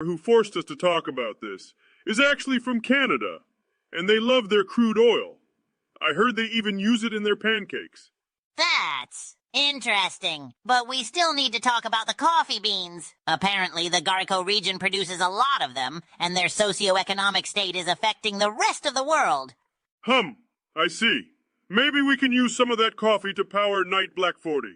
who forced us to talk about this is actually from Canada, and they love their crude oil. I heard they even use it in their pancakes. That's interesting. But we still need to talk about the coffee beans. Apparently, the Garco region produces a lot of them, and their socioeconomic state is affecting the rest of the world. I see. Maybe we can use some of that coffee to power Night Black 40.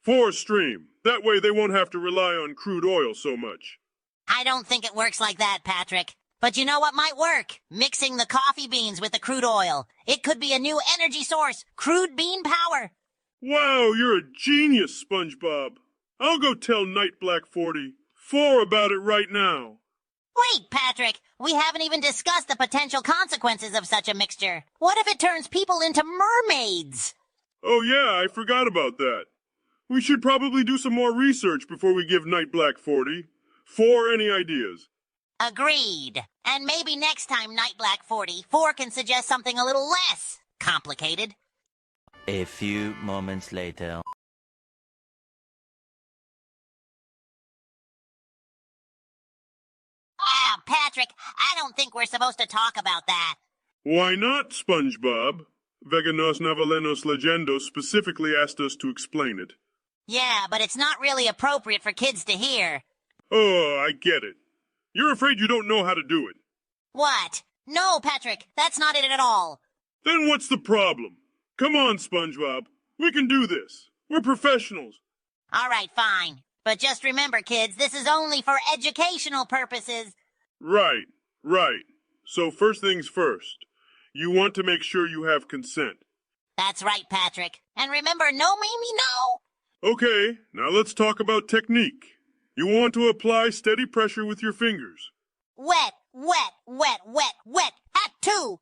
4 stream. That way they won't have to rely on crude oil so much. I don't think it works like that, Patrick. But you know what might work? Mixing the coffee beans with the crude oil. It could be a new energy source. Crude bean power. Wow, you're a genius, SpongeBob. I'll go tell Night Black 44 about it right now. Wait, Patrick. We haven't even discussed the potential consequences of such a mixture. What if it turns people into mermaids? Oh yeah, I forgot about that. We should probably do some more research before we give Night Black 44 any ideas. Agreed. And maybe next time Night Black 44 can suggest something a little less complicated. A few moments later. Patrick, I don't think we're supposed to talk about that. Why not, SpongeBob? Veganos Navalenos Legendos specifically asked us to explain it. Yeah, but it's not really appropriate for kids to hear. Oh, I get it. You're afraid you don't know how to do it. What? No, Patrick, that's not it at all. Then what's the problem? Come on, SpongeBob. We can do this. We're professionals. All right, fine. But just remember, kids, this is only for educational purposes. Right. So first things first. You want to make sure you have consent. That's right, Patrick. And remember, no meanie no. Okay, now let's talk about technique. You want to apply steady pressure with your fingers. Wet. Hat two.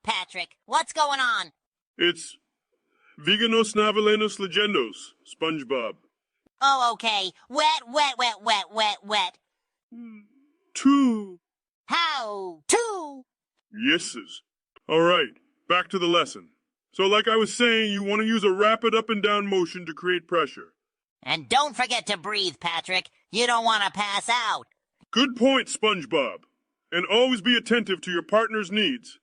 Patrick, what's going on? It's Veganos Navalenos Legendos, SpongeBob. Oh, okay. Wet. 2. How? 2. Yeses. All right, back to the lesson. So like I was saying, you want to use a rapid up and down motion to create pressure. And don't forget to breathe, Patrick. You don't want to pass out. Good point, SpongeBob. And always be attentive to your partner's needs.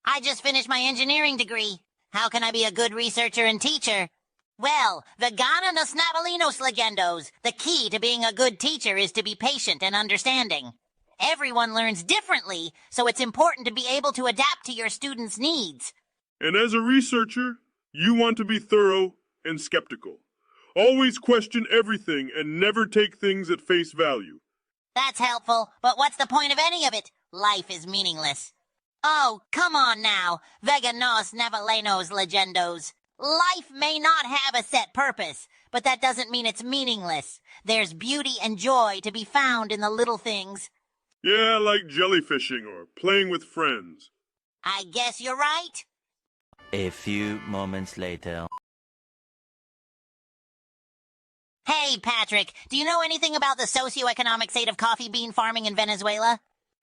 I just finished my engineering degree. How can I be a good researcher and teacher? Well, Vegana nos Navalinos Legendos. The key to being a good teacher is to be patient and understanding. Everyone learns differently, so it's important to be able to adapt to your students' needs. And as a researcher, you want to be thorough and skeptical. Always question everything and never take things at face value. That's helpful, but what's the point of any of it? Life is meaningless. Oh, come on now, Veganos Navalenos Legendos. Life may not have a set purpose, but that doesn't mean it's meaningless. There's beauty and joy to be found in the little things. Yeah, like jellyfishing or playing with friends. I guess you're right. A few moments later. Hey, Patrick, do you know anything about the socioeconomic state of coffee bean farming in Venezuela?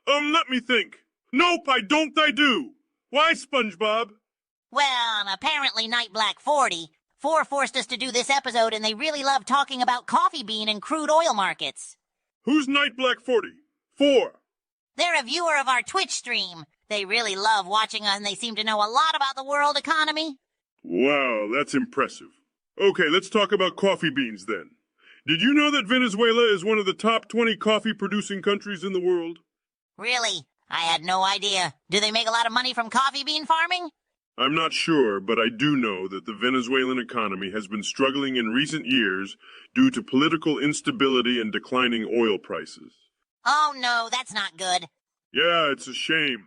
Let me think. Nope, I do. Why, SpongeBob? Well, apparently Night Black 44 forced us to do this episode, and they really love talking about coffee bean and crude oil markets. Who's Night Black 44? They're a viewer of our Twitch stream. They really love watching us, and they seem to know a lot about the world economy. Wow, that's impressive. Okay, let's talk about coffee beans then. Did you know that Venezuela is one of the top 20 coffee-producing countries in the world? Really? I had no idea. Do they make a lot of money from coffee bean farming? I'm not sure, but I do know that the Venezuelan economy has been struggling in recent years due to political instability and declining oil prices. Oh no, that's not good. Yeah, it's a shame.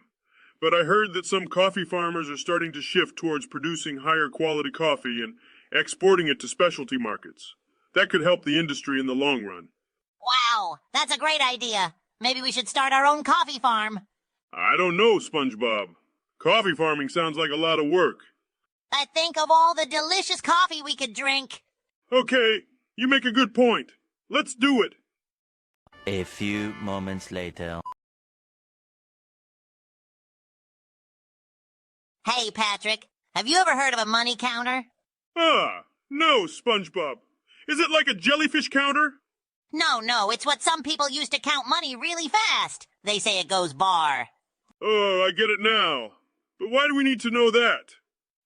But I heard that some coffee farmers are starting to shift towards producing higher quality coffee and exporting it to specialty markets. That could help the industry in the long run. Wow, that's a great idea. Maybe we should start our own coffee farm. I don't know, SpongeBob. Coffee farming sounds like a lot of work. I think of all the delicious coffee we could drink. Okay, you make a good point. Let's do it. A few moments later. Hey, Patrick, have you ever heard of a money counter? No, SpongeBob. Is it like a jellyfish counter? No, it's what some people use to count money really fast. They say it goes bar. Oh, I get it now. But why do we need to know that?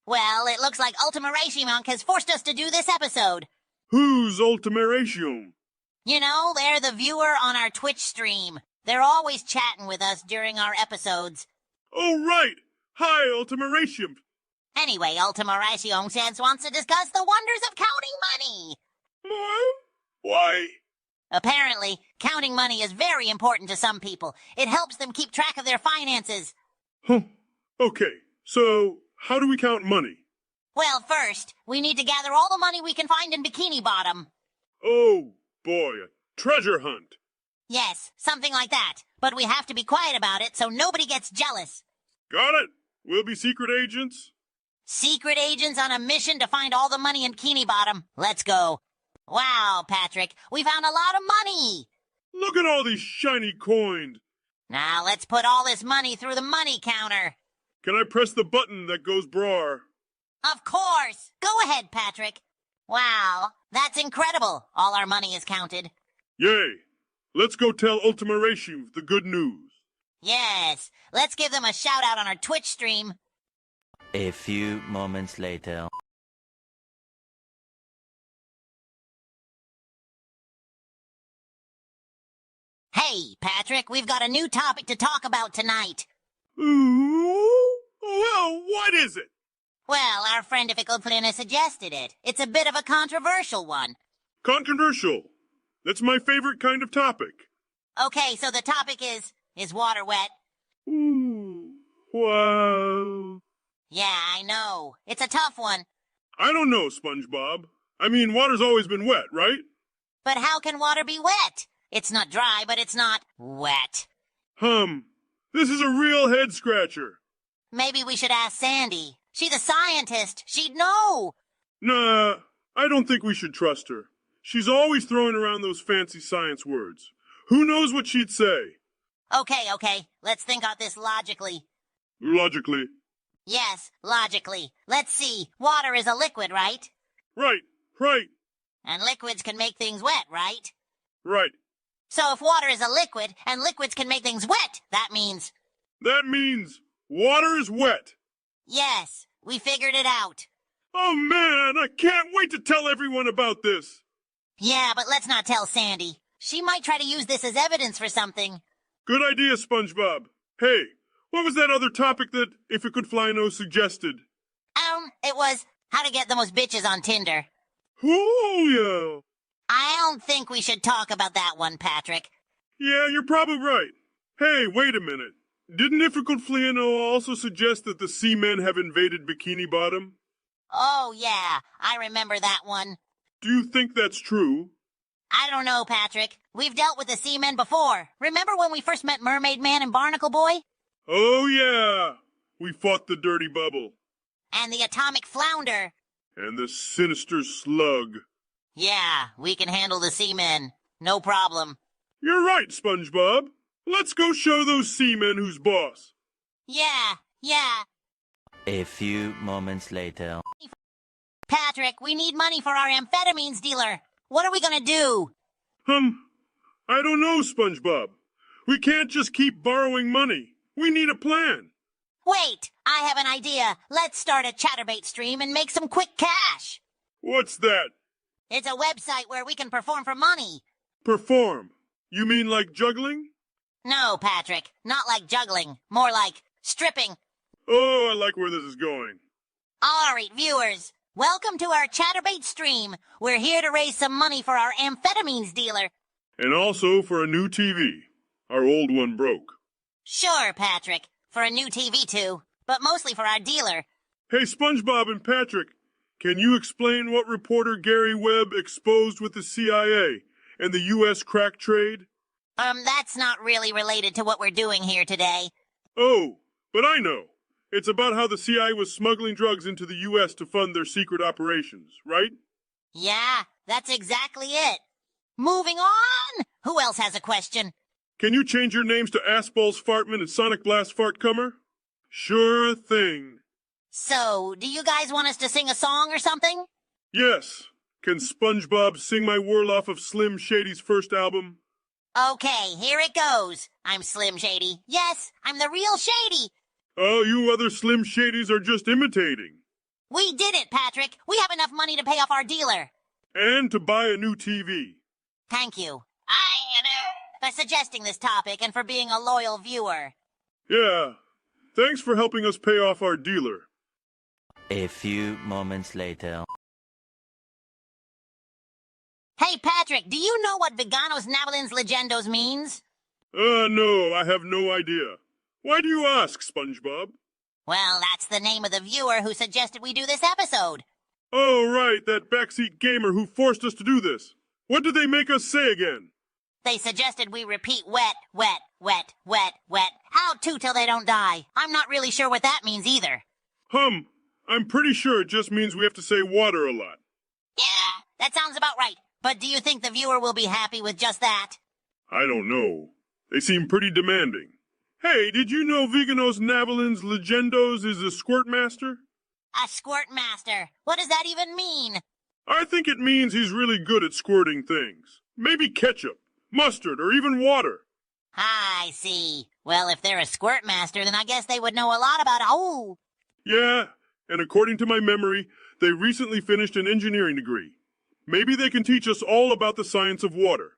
Well, it looks like Ultima Monk has forced us to do this episode. Who's Ultima Ratio? You know, they're the viewer on our Twitch stream. They're always chatting with us during our episodes. Oh, right! Hi, Ultima Ratio. Anyway, Ultima Monk wants to discuss the wonders of counting money. Why? Apparently, counting money is very important to some people. It helps them keep track of their finances. Huh. Okay, so how do we count money? Well, first, we need to gather all the money we can find in Bikini Bottom. Oh, boy, a treasure hunt. Yes, something like that. But we have to be quiet about it so nobody gets jealous. Got it. We'll be secret agents. Secret agents on a mission to find all the money in Bikini Bottom. Let's go. Wow, Patrick, we found a lot of money. Look at all these shiny coins. Now let's put all this money through the money counter. Can I press the button that goes brar? Of course. Go ahead, Patrick. Wow, that's incredible. All our money is counted. Yay. Let's go tell Ultima Ratio the good news. Yes, let's give them a shout out on our Twitch stream. A few moments later. Hey, Patrick, we've got a new topic to talk about tonight. Ooh, well, what is it? Well, our friend Sp0Nge suggested it. It's a bit of a controversial one. Controversial. That's my favorite kind of topic. Okay, so the topic is water wet? Ooh, wow. Yeah, I know. It's a tough one. I don't know, SpongeBob. I mean, water's always been wet, right? But how can water be wet? It's not dry, but it's not wet. This is a real head-scratcher. Maybe we should ask Sandy. She's a scientist. She'd know. Nah, I don't think we should trust her. She's always throwing around those fancy science words. Who knows what she'd say? Okay. Let's think about this logically. Logically. Yes, logically. Let's see. Water is a liquid, right? Right. And liquids can make things wet, right? Right. So if water is a liquid and liquids can make things wet, that means... That means water is wet. Yes, we figured it out. Oh man, I can't wait to tell everyone about this. Yeah, but let's not tell Sandy. She might try to use this as evidence for something. Good idea, SpongeBob. Hey, what was that other topic that Sp0Nge suggested? It was how to get the most bitches on Tinder. Oh, I don't think we should talk about that one, Patrick. yeah, you're probably right. Hey, wait a minute. Didn't Sp0Nge also suggest that the seamen have invaded Bikini Bottom? Oh, yeah, I remember that one. Do you think that's true? I don't know, Patrick. We've dealt with the seamen before. Remember when we first met Mermaid Man and Barnacle Boy? Oh, yeah. We fought the dirty bubble. And the atomic flounder. And the sinister slug. Yeah, we can handle the seamen. No problem. You're right, SpongeBob. Let's go show those seamen who's boss. Yeah. A few moments later. Patrick, we need money for our amphetamines dealer. What are we gonna do? I don't know, SpongeBob. We can't just keep borrowing money. We need a plan. Wait, I have an idea. Let's start a Chatterbait stream and make some quick cash. What's that? It's a website where we can perform for money. Perform? You mean like juggling? No, Patrick, not like juggling. More like stripping. Oh, I like where this is going. All right, viewers. Welcome to our Chatterbait stream. We're here to raise some money for our amphetamines dealer. And also for a new TV. Our old one broke. Sure, Patrick. For a new TV, too. But mostly for our dealer. Hey, SpongeBob and Patrick, can you explain what reporter Gary Webb exposed with the CIA and the U.S. crack trade? That's not really related to what we're doing here today. Oh, but I know. It's about how the CIA was smuggling drugs into the U.S. to fund their secret operations, right? Yeah, that's exactly it. Moving on! Who else has a question? Can you change your names to Assballs Fartman and Sonic Blast Fartcomer? Sure thing. So, do you guys want us to sing a song or something? Yes. Can SpongeBob sing my whirl off of Slim Shady's first album? Okay, here it goes. I'm Slim Shady. Yes, I'm the real Shady. Oh, you other Slim Shadys are just imitating. We did it, Patrick. We have enough money to pay off our dealer. And to buy a new TV. Thank you. For suggesting this topic and for being a loyal viewer. Yeah, thanks for helping us pay off our dealer. A few moments later. Hey, Patrick, do you know what Veganos Navalins Legendos means? No, I have no idea. Why do you ask, SpongeBob? Well, that's the name of the viewer who suggested we do this episode. Oh, right, that backseat gamer who forced us to do this. What did they make us say again? They suggested we repeat wet, wet, wet, wet, wet, out to till they don't die. I'm not really sure what that means either. I'm pretty sure it just means we have to say water a lot. Yeah, that sounds about right. But do you think the viewer will be happy with just that? I don't know. They seem pretty demanding. Hey, did you know Veganos Navalins Legendos is a squirt master? A squirt master. What does that even mean? I think it means he's really good at squirting things. Maybe ketchup, mustard, or even water. I see. Well, if they're a squirt master, then I guess they would know a lot about... Oh! Yeah, and according to my memory, they recently finished an engineering degree. Maybe they can teach us all about the science of water.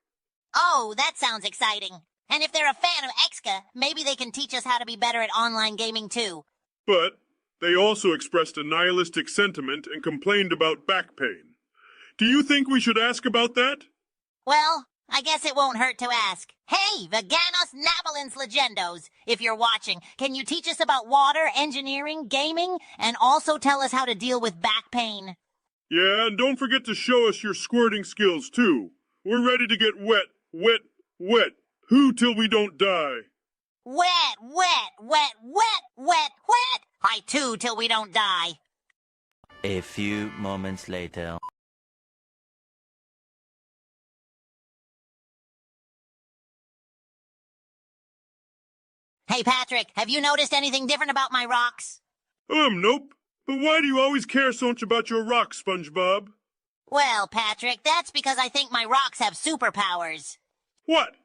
Oh, that sounds exciting. And if they're a fan of Exca, maybe they can teach us how to be better at online gaming too. But they also expressed a nihilistic sentiment and complained about back pain. Do you think we should ask about that? Well, I guess it won't hurt to ask. Hey, Veganos Navalins Legendos, if you're watching, can you teach us about water, engineering, gaming, and also tell us how to deal with back pain? Yeah, and don't forget to show us your squirting skills too. We're ready to get wet, wet, wet. Who till we don't die? Wet, wet, wet, wet, wet, wet. I too till we don't die. A few moments later. Hey, Patrick, have you noticed anything different about my rocks? Nope. But why do you always care so much about your rocks, SpongeBob? Well, Patrick, that's because I think my rocks have superpowers. What?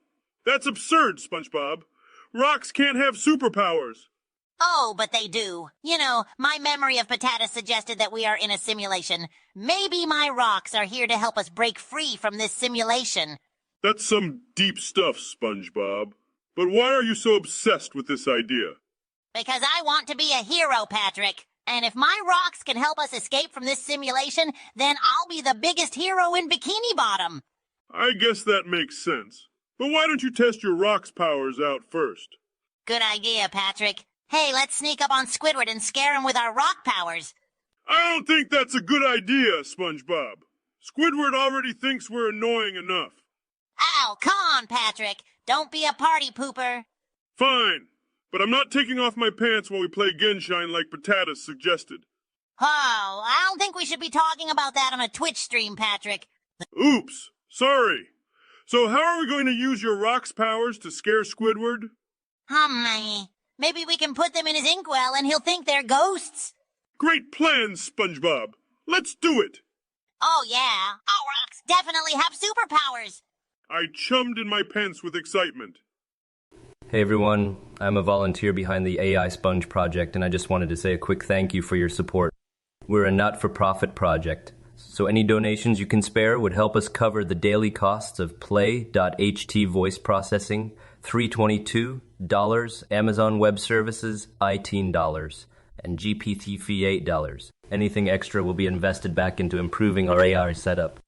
That's absurd, SpongeBob. Rocks can't have superpowers. Oh, but they do. You know, my memory of Patatas suggested that we are in a simulation. Maybe my rocks are here to help us break free from this simulation. That's some deep stuff, SpongeBob. But why are you so obsessed with this idea? Because I want to be a hero, Patrick. And if my rocks can help us escape from this simulation, then I'll be the biggest hero in Bikini Bottom. I guess that makes sense. But why don't you test your rocks' powers out first? Good idea, Patrick. Hey, let's sneak up on Squidward and scare him with our rock powers. I don't think that's a good idea, SpongeBob. Squidward already thinks we're annoying enough. Ow, come on, Patrick. Don't be a party pooper. Fine, but I'm not taking off my pants while we play Genshine like Patatas suggested. Oh, I don't think we should be talking about that on a Twitch stream, Patrick. Oops, sorry. So how are we going to use your rocks' powers to scare Squidward? Maybe we can put them in his inkwell and he'll think they're ghosts. Great plan, SpongeBob. Let's do it. Oh, yeah. Our rocks definitely have superpowers. I chummed in my pants with excitement. Hey everyone, I'm a volunteer behind the AI Sponge project, and I just wanted to say a quick thank you for your support. We're a not-for-profit project, so any donations you can spare would help us cover the daily costs of play.ht voice processing, $322, Amazon Web Services, $18, and GPT fee $8. Anything extra will be invested back into improving our AI setup.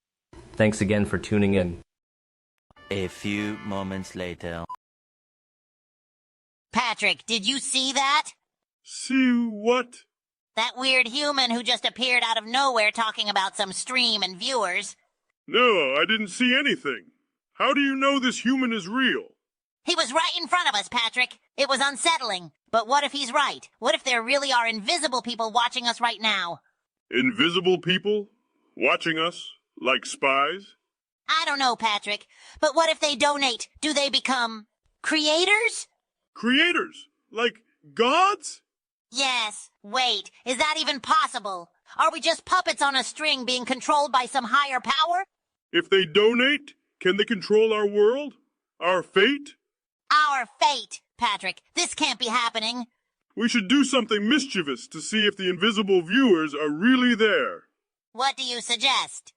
Thanks again for tuning in. A few moments later. Patrick, did you see that? See what? That weird human who just appeared out of nowhere talking about some stream and viewers. No, I didn't see anything. How do you know this human is real? He was right in front of us, Patrick. It was unsettling. But what if he's right? What if there really are invisible people watching us right now? Invisible people? Watching us? Like spies? I don't know, Patrick. But what if they donate? Do they become creators? Creators? Like gods? Yes. Wait, is that even possible? Are we just puppets on a string being controlled by some higher power? If they donate, can they control our world? Our fate? Our fate, Patrick. This can't be happening. We should do something mischievous to see if the invisible viewers are really there. What do you suggest?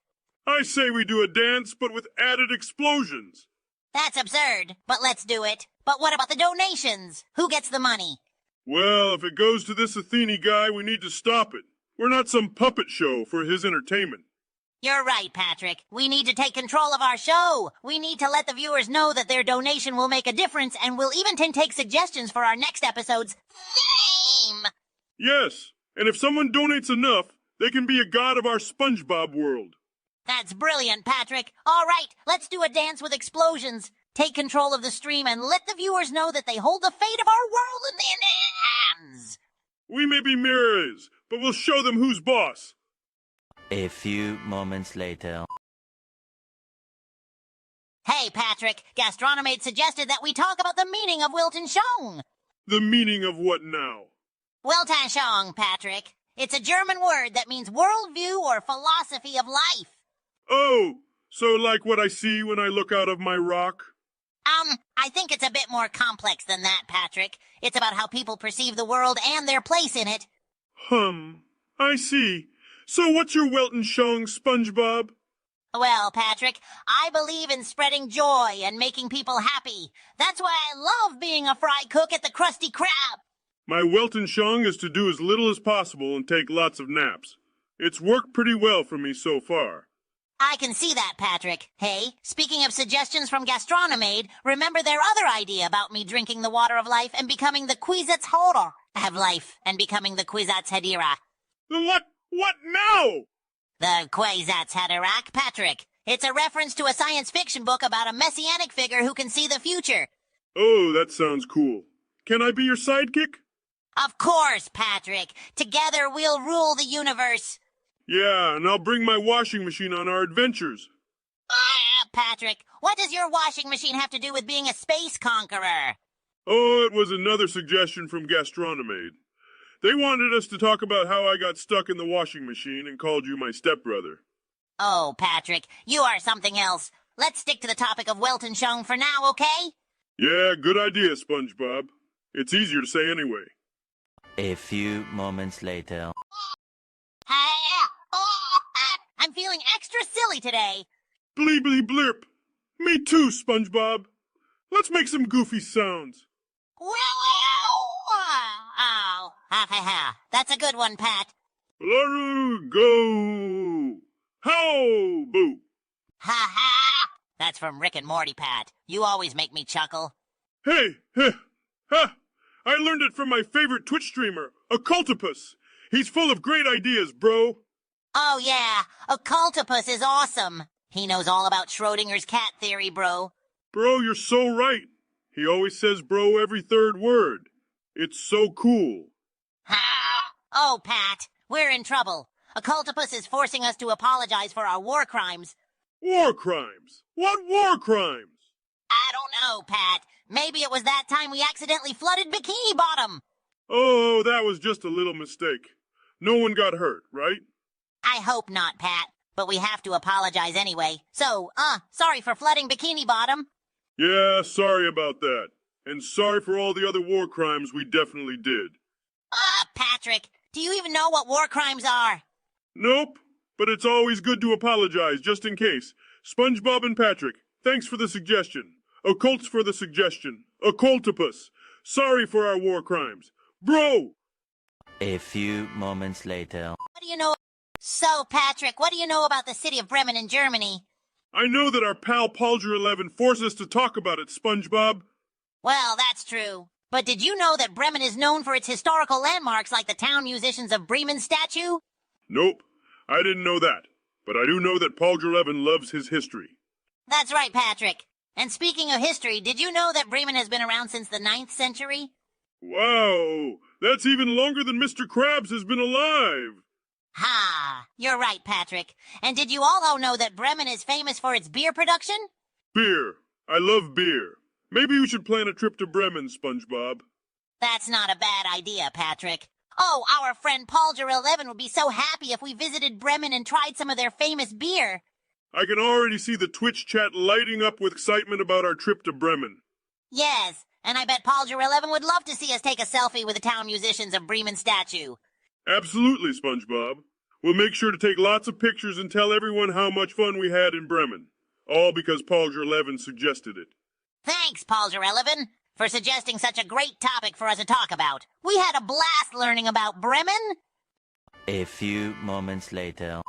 I say we do a dance, but with added explosions. That's absurd, but let's do it. But what about the donations? Who gets the money? Well, if it goes to this Athene guy, we need to stop it. We're not some puppet show for his entertainment. You're right, Patrick. We need to take control of our show. We need to let the viewers know that their donation will make a difference, and we'll even take suggestions for our next episode's theme. Yes, and if someone donates enough, they can be a god of our SpongeBob world. That's brilliant, Patrick. All right, let's do a dance with explosions. Take control of the stream and let the viewers know that they hold the fate of our world in their hands. We may be mirrors, but we'll show them who's boss. A few moments later. Hey, Patrick, Gastronomade suggested that we talk about the meaning of Weltanschauung. The meaning of what now? Weltanschauung, Patrick. It's a German word that means worldview or philosophy of life. Oh, so like what I see when I look out of my rock? I think it's a bit more complex than that, Patrick. It's about how people perceive the world and their place in it. I see. So what's your Weltanschauung, SpongeBob? Well, Patrick, I believe in spreading joy and making people happy. That's why I love being a fry cook at the Krusty Krab. My Weltanschauung is to do as little as possible and take lots of naps. It's worked pretty well for me so far. I can see that, Patrick. Hey, speaking of suggestions from Gastronomade, remember their other idea about me drinking the water of life and becoming the Kwisatz of life and becoming the Kwisatz What? What now? The Kwisatz Patrick. It's a reference to a science fiction book about a messianic figure who can see the future. Oh, that sounds cool. Can I be your sidekick? Of course, Patrick. Together we'll rule the universe. Yeah, and I'll bring my washing machine on our adventures. Patrick, what does your washing machine have to do with being a space conqueror? Oh, it was another suggestion from Gastronomade. They wanted us to talk about how I got stuck in the washing machine and called you my stepbrother. Oh, Patrick, you are something else. Let's stick to the topic of Weltanschauung for now, okay? Yeah, good idea, SpongeBob. It's easier to say anyway. A few moments later. I'm feeling extra silly today. Bleebly blurp. Me too, SpongeBob. Let's make some goofy sounds. Oh, that's a good one, Pat. Go. How, boo. Ha. That's from Rick and Morty, Pat. You always make me chuckle. Hey, ha. I learned it from my favorite Twitch streamer, Occultopus. He's full of great ideas, bro. Oh, yeah. Occultopus is awesome. He knows all about Schrodinger's cat theory, bro. Bro, you're so right. He always says bro every third word. It's so cool. Oh, Pat, we're in trouble. Occultopus is forcing us to apologize for our war crimes. War crimes? What war crimes? I don't know, Pat. Maybe it was that time we accidentally flooded Bikini Bottom. Oh, that was just a little mistake. No one got hurt, right? I hope not, Pat. But we have to apologize anyway. So, sorry for flooding Bikini Bottom. Yeah, sorry about that. And sorry for all the other war crimes we definitely did. Patrick, do you even know what war crimes are? Nope, but it's always good to apologize just in case. SpongeBob and Patrick, thanks for the suggestion. Occults for the suggestion. Occultopus, sorry for our war crimes. Bro! A few moments later. What do you know? So, Patrick, what do you know about the city of Bremen in Germany? I know that our pal Palger11 forced us to talk about it, SpongeBob. Well, that's true. But did you know that Bremen is known for its historical landmarks like the town musicians of Bremen statue? Nope, I didn't know that. But I do know that Palger11 loves his history. That's right, Patrick. And speaking of history, did you know that Bremen has been around since the 9th century? Wow, that's even longer than Mr. Krabs has been alive. Ha! You're right, Patrick. And did you also know that Bremen is famous for its beer production? Beer. I love beer. Maybe you should plan a trip to Bremen, SpongeBob. That's not a bad idea, Patrick. Oh, our friend Paulger11 would be so happy if we visited Bremen and tried some of their famous beer. I can already see the Twitch chat lighting up with excitement about our trip to Bremen. Yes, and I bet Paulger11 would love to see us take a selfie with the town musicians of Bremen statue. Absolutely, SpongeBob. We'll make sure to take lots of pictures and tell everyone how much fun we had in Bremen. All because Paulger11 suggested it. Thanks, Paulger11, for suggesting such a great topic for us to talk about. We had a blast learning about Bremen. A few moments later.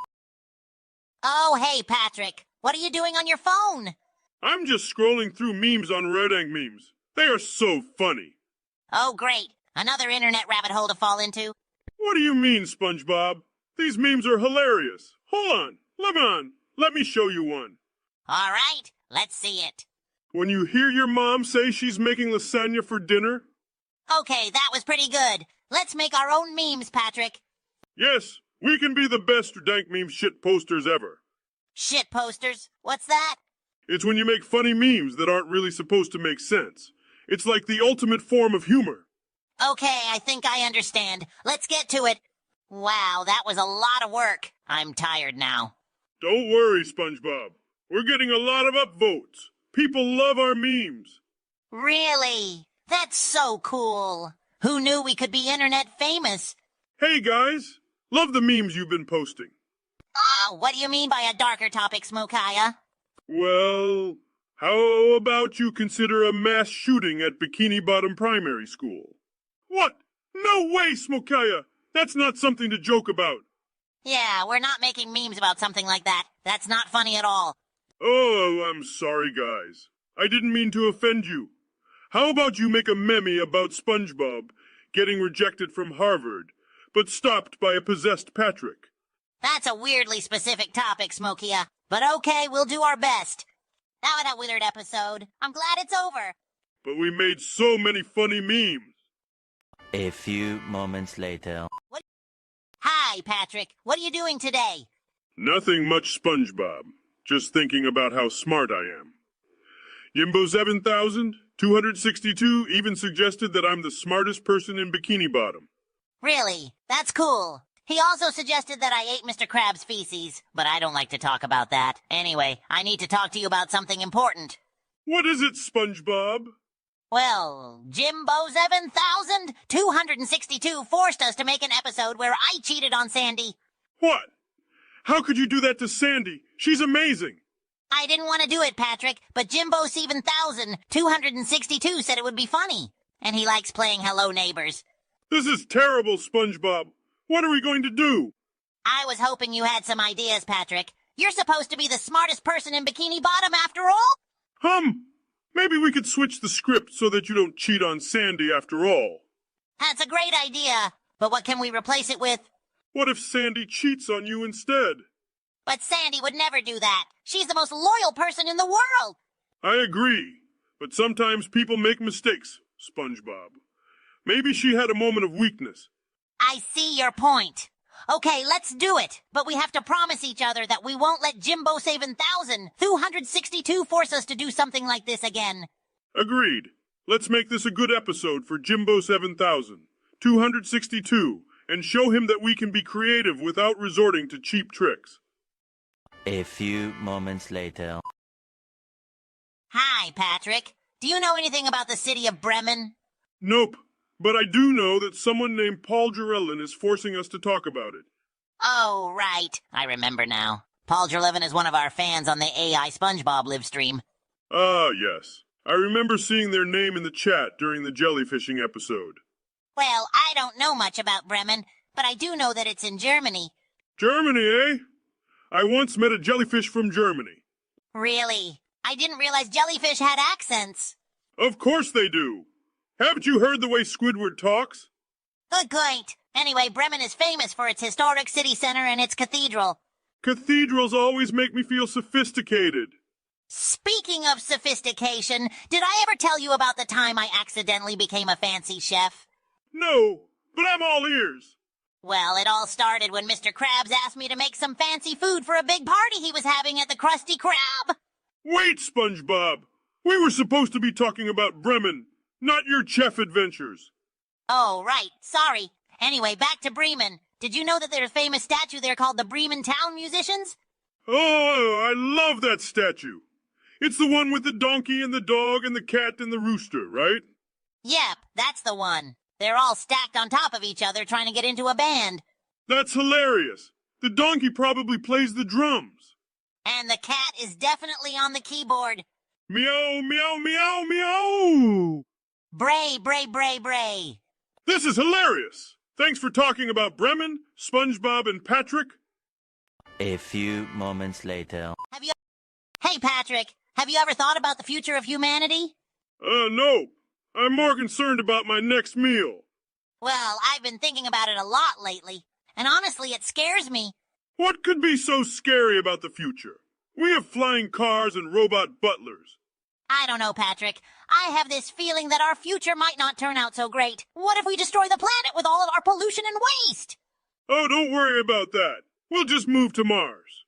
Oh, hey, Patrick. What are you doing on your phone? I'm just scrolling through memes on Redang memes. They are so funny. Oh, great. Another internet rabbit hole to fall into. What do you mean, SpongeBob? These memes are hilarious. Hold on. Let me show you one. All right, let's see it. When you hear your mom say she's making lasagna for dinner? Okay, that was pretty good. Let's make our own memes, Patrick. Yes, we can be the best dank meme shit posters ever. Shit posters? What's that? It's when you make funny memes that aren't really supposed to make sense. It's like the ultimate form of humor. Okay, I think I understand. Let's get to it. Wow, that was a lot of work. I'm tired now. Don't worry, SpongeBob. We're getting a lot of upvotes. People love our memes. Really? That's so cool. Who knew we could be internet famous? Hey, guys. Love the memes you've been posting. Oh, what do you mean by a darker topic, Sp0Nge? Well, how about you consider a mass shooting at Bikini Bottom Primary School? What? No way, Sp0Nge! That's not something to joke about. Yeah, we're not making memes about something like that. That's not funny at all. Oh, I'm sorry, guys. I didn't mean to offend you. How about you make a meme about SpongeBob getting rejected from Harvard, but stopped by a possessed Patrick? That's a weirdly specific topic, Sp0Nge. But okay, we'll do our best. That was a weird episode. I'm glad it's over. But we made so many funny memes. A few moments later. Hi, Patrick. What are you doing today? Nothing much, SpongeBob. Just thinking about how smart I am. Yimbo 7262 even suggested that I'm the smartest person in Bikini Bottom. Really? That's cool. He also suggested that I ate Mr. Krabs' feces, but I don't like to talk about that. Anyway, I need to talk to you about something important. What is it, SpongeBob? Well, Jimbo 7262 forced us to make an episode where I cheated on Sandy. What? How could you do that to Sandy? She's amazing. I didn't want to do it, Patrick, but Jimbo 7262 said it would be funny. And he likes playing Hello Neighbors. This is terrible, SpongeBob. What are we going to do? I was hoping you had some ideas, Patrick. You're supposed to be the smartest person in Bikini Bottom after all. Maybe we could switch the script so that you don't cheat on Sandy after all. That's a great idea. But what can we replace it with? What if Sandy cheats on you instead? But Sandy would never do that. She's the most loyal person in the world. I agree. But sometimes people make mistakes, SpongeBob. Maybe she had a moment of weakness. I see your point. Okay, let's do it. But we have to promise each other that we won't let Jimbo 7262 force us to do something like this again. Agreed. Let's make this a good episode for Jimbo 7262 and show him that we can be creative without resorting to cheap tricks. A few moments later. Hi, Patrick. Do you know anything about the city of Bremen? Nope. But I do know that someone named Paulger11 is forcing us to talk about it. Oh, right. I remember now. Paulger11 is one of our fans on the AI SpongeBob live stream. Ah, yes. I remember seeing their name in the chat during the jellyfishing episode. Well, I don't know much about Bremen, but I do know that it's in Germany. Germany, eh? I once met a jellyfish from Germany. Really? I didn't realize jellyfish had accents. Of course they do. Haven't you heard the way Squidward talks? Good point. Anyway, Bremen is famous for its historic city center and its cathedral. Cathedrals always make me feel sophisticated. Speaking of sophistication, did I ever tell you about the time I accidentally became a fancy chef? No, but I'm all ears. Well, it all started when Mr. Krabs asked me to make some fancy food for a big party he was having at the Krusty Krab. Wait, SpongeBob. We were supposed to be talking about Bremen, not your chef adventures. Oh, right. Sorry. Anyway, back to Bremen. Did you know that there's a famous statue there called the Bremen Town Musicians? Oh, I love that statue. It's the one with the donkey and the dog and the cat and the rooster, right? Yep, that's the one. They're all stacked on top of each other trying to get into a band. That's hilarious. The donkey probably plays the drums. And the cat is definitely on the keyboard. Meow, meow, meow, meow. Bray, bray, bray, bray. This is hilarious. Thanks for talking about Bremen, SpongeBob, and Patrick. A few moments later. Hey, Patrick, have you ever thought about the future of humanity? No. I'm more concerned about my next meal. Well, I've been thinking about it a lot lately, and honestly, it scares me. What could be so scary about the future? We have flying cars and robot butlers. I don't know, Patrick. I have this feeling that our future might not turn out so great. What if we destroy the planet with all of our pollution and waste? Oh, don't worry about that. We'll just move to Mars.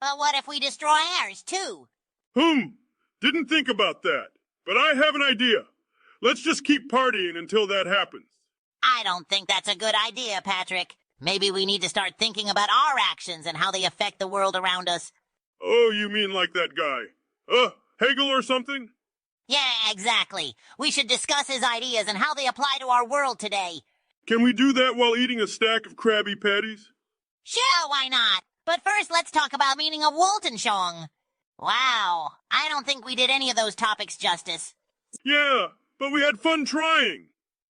But what if we destroy ours, too? Didn't think about that. But I have an idea. Let's just keep partying until that happens. I don't think that's a good idea, Patrick. Maybe we need to start thinking about our actions and how they affect the world around us. Oh, you mean like that guy? Hegel or something? Yeah, exactly. We should discuss his ideas and how they apply to our world today. Can we do that while eating a stack of Krabby Patties? Sure, why not? But first, let's talk about meaning of Woltenschong. Wow, I don't think we did any of those topics justice. Yeah, but we had fun trying.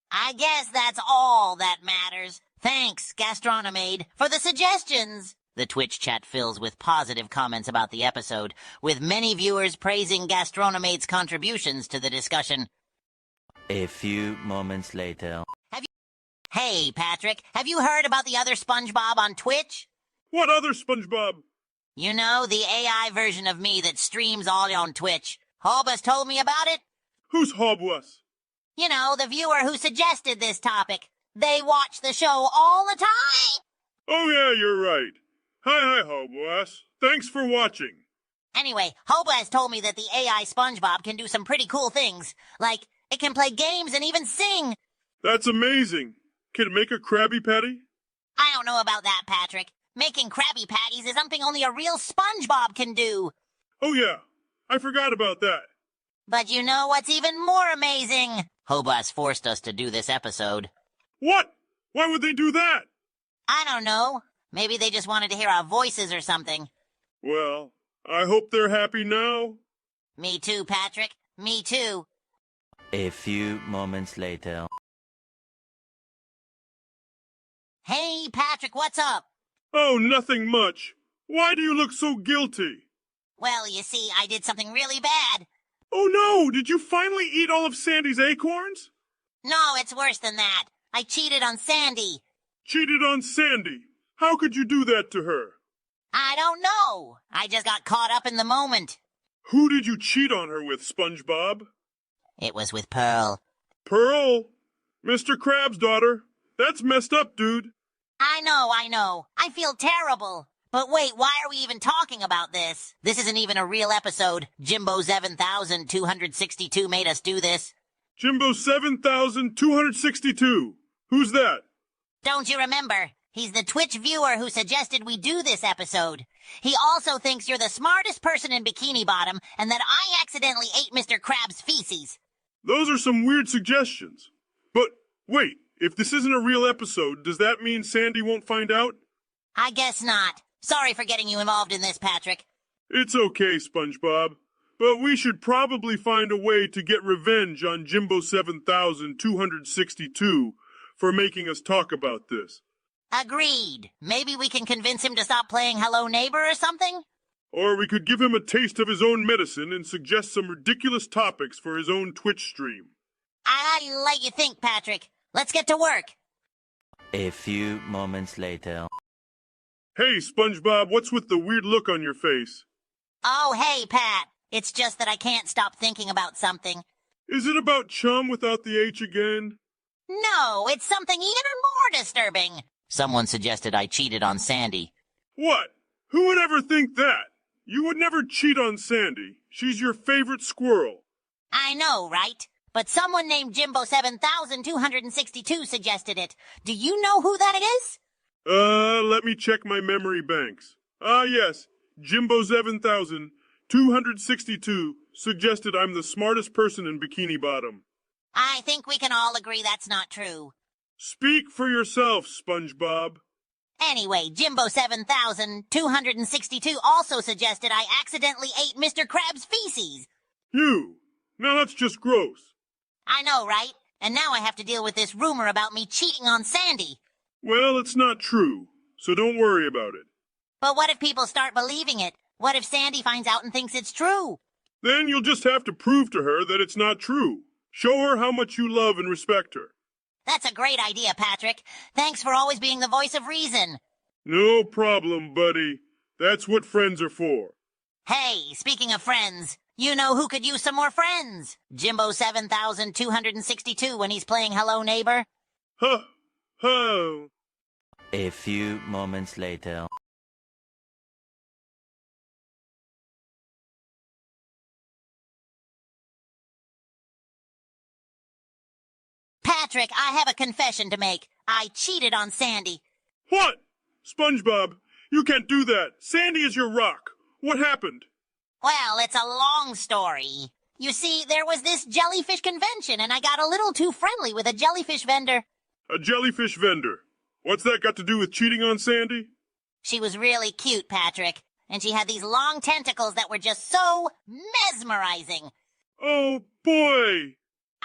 I guess that's all that matters. Thanks, Gastronomade, for the suggestions. The Twitch chat fills with positive comments about the episode, with many viewers praising Gastronomade's contributions to the discussion. A few moments later. Hey, Patrick, have you heard about the other SpongeBob on Twitch? What other SpongeBob? You know, the AI version of me that streams all on Twitch. Hobus told me about it. Who's Hobwas? You know, the viewer who suggested this topic. They watch the show all the time. Oh yeah, you're right. Hi, Hobwas. Thanks for watching. Anyway, Hobus told me that the AI SpongeBob can do some pretty cool things. Like, it can play games and even sing. That's amazing. Can it make a Krabby Patty? I don't know about that, Patrick. Making Krabby Patties is something only a real SpongeBob can do. Oh yeah, I forgot about that. But you know what's even more amazing? Hobus forced us to do this episode. What? Why would they do that? I don't know. Maybe they just wanted to hear our voices or something. Well, I hope they're happy now. Me too, Patrick. Me too. A few moments later. Hey, Patrick, what's up? Oh, nothing much. Why do you look so guilty? Well, you see, I did something really bad. Oh no, did you finally eat all of Sandy's acorns? No, it's worse than that. I cheated on Sandy. Cheated on Sandy? How could you do that to her? I don't know. I just got caught up in the moment. Who did you cheat on her with, SpongeBob? It was with Pearl. Pearl? Mr. Krabs' daughter? That's messed up, dude. I know. I feel terrible. But wait, why are we even talking about this? This isn't even a real episode. Jimbo 7262 made us do this. Jimbo 7262. Who's that? Don't you remember? He's the Twitch viewer who suggested we do this episode. He also thinks you're the smartest person in Bikini Bottom and that I accidentally ate Mr. Krabs' feces. Those are some weird suggestions. But wait, if this isn't a real episode, does that mean Sandy won't find out? I guess not. Sorry for getting you involved in this, Patrick. It's okay, SpongeBob. But we should probably find a way to get revenge on Jimbo 7262 for making us talk about this. Agreed. Maybe we can convince him to stop playing Hello Neighbor or something? Or we could give him a taste of his own medicine and suggest some ridiculous topics for his own Twitch stream. I let you think, Patrick. Let's get to work. A few moments later. Hey, SpongeBob, what's with the weird look on your face? Oh, hey, Pat. It's just that I can't stop thinking about something. Is it about chum without the H again? No, it's something even more disturbing. Someone suggested I cheated on Sandy. What? Who would ever think that? You would never cheat on Sandy. She's your favorite squirrel. I know, right? but someone named Jimbo 7262 suggested it. Do you know who that is? Let me check my memory banks. Ah, yes. Jimbo 7262 suggested I'm the smartest person in Bikini Bottom. I think we can all agree that's not true. Speak for yourself, SpongeBob. Anyway, Jimbo 7262 also suggested I accidentally ate Mr. Krabs' feces. You. Now that's just gross. I know, right? And now I have to deal with this rumor about me cheating on Sandy. Well, it's not true, so don't worry about it. But what if people start believing it? What if Sandy finds out and thinks it's true? Then you'll just have to prove to her that it's not true. Show her how much you love and respect her. That's a great idea, Patrick. Thanks for always being the voice of reason. No problem, buddy. That's what friends are for. Hey, speaking of friends, you know who could use some more friends? Jimbo 7262 when he's playing Hello Neighbor. Huh. Huh. A few moments later. Patrick, I have a confession to make. I cheated on Sandy. What? SpongeBob, you can't do that. Sandy is your rock. What happened? Well, it's a long story. You see, there was this jellyfish convention, and I got a little too friendly with a jellyfish vendor. A jellyfish vendor. What's that got to do with cheating on Sandy? She was really cute, Patrick, and she had these long tentacles that were just so mesmerizing. Oh, boy.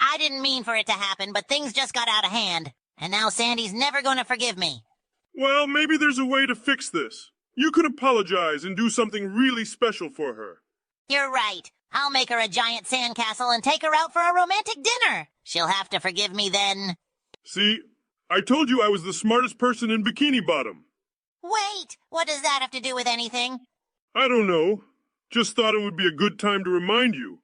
I didn't mean for it to happen, but things just got out of hand, and now Sandy's never going to forgive me. Well, maybe there's a way to fix this. You could apologize and do something really special for her. You're right. I'll make her a giant sandcastle and take her out for a romantic dinner. She'll have to forgive me then. See, I told you I was the smartest person in Bikini Bottom. Wait, what does that have to do with anything? I don't know. Just thought it would be a good time to remind you.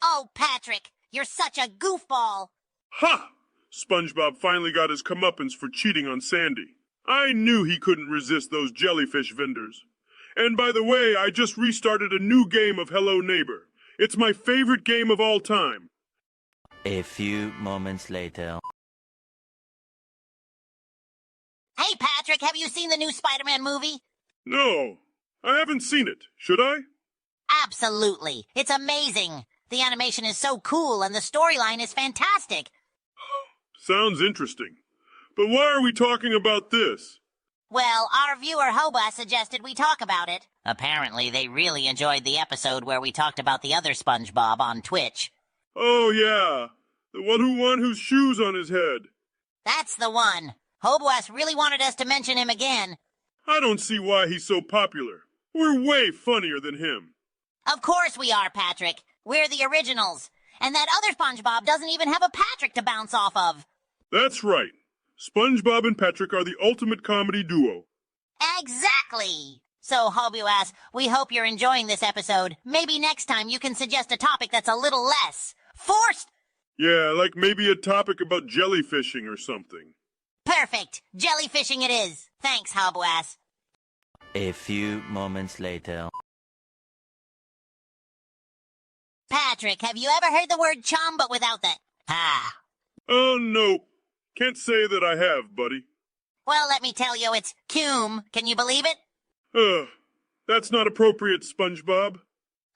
Oh, Patrick, you're such a goofball. Ha! SpongeBob finally got his comeuppance for cheating on Sandy. I knew he couldn't resist those jellyfish vendors. And by the way, I just restarted a new game of Hello Neighbor. It's my favorite game of all time. A few moments later. Hey, Patrick, have you seen the new Spider-Man movie? No, I haven't seen it. Should I? Absolutely. It's amazing. The animation is so cool and the storyline is fantastic. Sounds interesting. But why are we talking about this? Well, our viewer Hoba suggested we talk about it. Apparently, they really enjoyed the episode where we talked about the other SpongeBob on Twitch. Oh, yeah. The one who won whose shoes on his head. That's the one. Hoboas really wanted us to mention him again. I don't see why he's so popular. We're way funnier than him. Of course we are, Patrick. We're the originals. And that other SpongeBob doesn't even have a Patrick to bounce off of. That's right. SpongeBob and Patrick are the ultimate comedy duo. Exactly. So, Hoboas, we hope you're enjoying this episode. Maybe next time you can suggest a topic that's a little less forced. Yeah, like maybe a topic about jellyfishing or something. Perfect. Jellyfishing it is. Thanks, Hoboas. A few moments later. Patrick, have you ever heard the word chum but without the ah? Oh, no. Can't say that I have, buddy. Well, let me tell you, it's cum. Can you believe it? That's not appropriate, SpongeBob.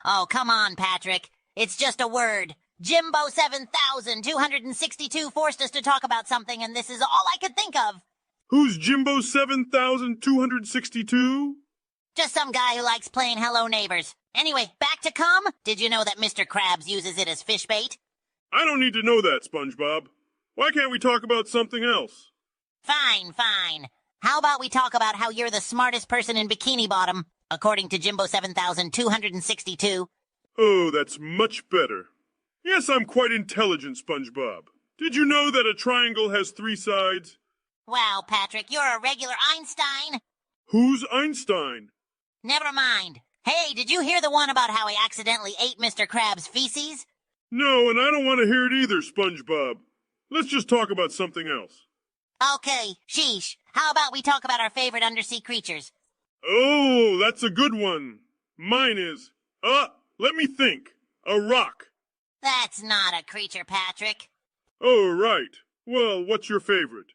Oh, come on, Patrick. It's just a word. Jimbo 7262 forced us to talk about something, and this is all I could think of. Who's Jimbo 7262? Just some guy who likes playing Hello Neighbors. Anyway, back to cum. Did you know that Mr. Krabs uses it as fish bait? I don't need to know that, SpongeBob. Why can't we talk about something else? Fine, fine. How about we talk about how you're the smartest person in Bikini Bottom, according to Jimbo 7262? Oh, that's much better. Yes, I'm quite intelligent, SpongeBob. Did you know that a triangle has 3 sides? Wow, Patrick, you're a regular Einstein. Who's Einstein? Never mind. Hey, did you hear the one about how I accidentally ate Mr. Krabs' feces? No, and I don't want to hear it either, SpongeBob. Let's just talk about something else. Okay, sheesh. How about we talk about our favorite undersea creatures? Oh, that's a good one. Mine is, let me think. A rock. That's not a creature, Patrick. Oh, right. Well, what's your favorite?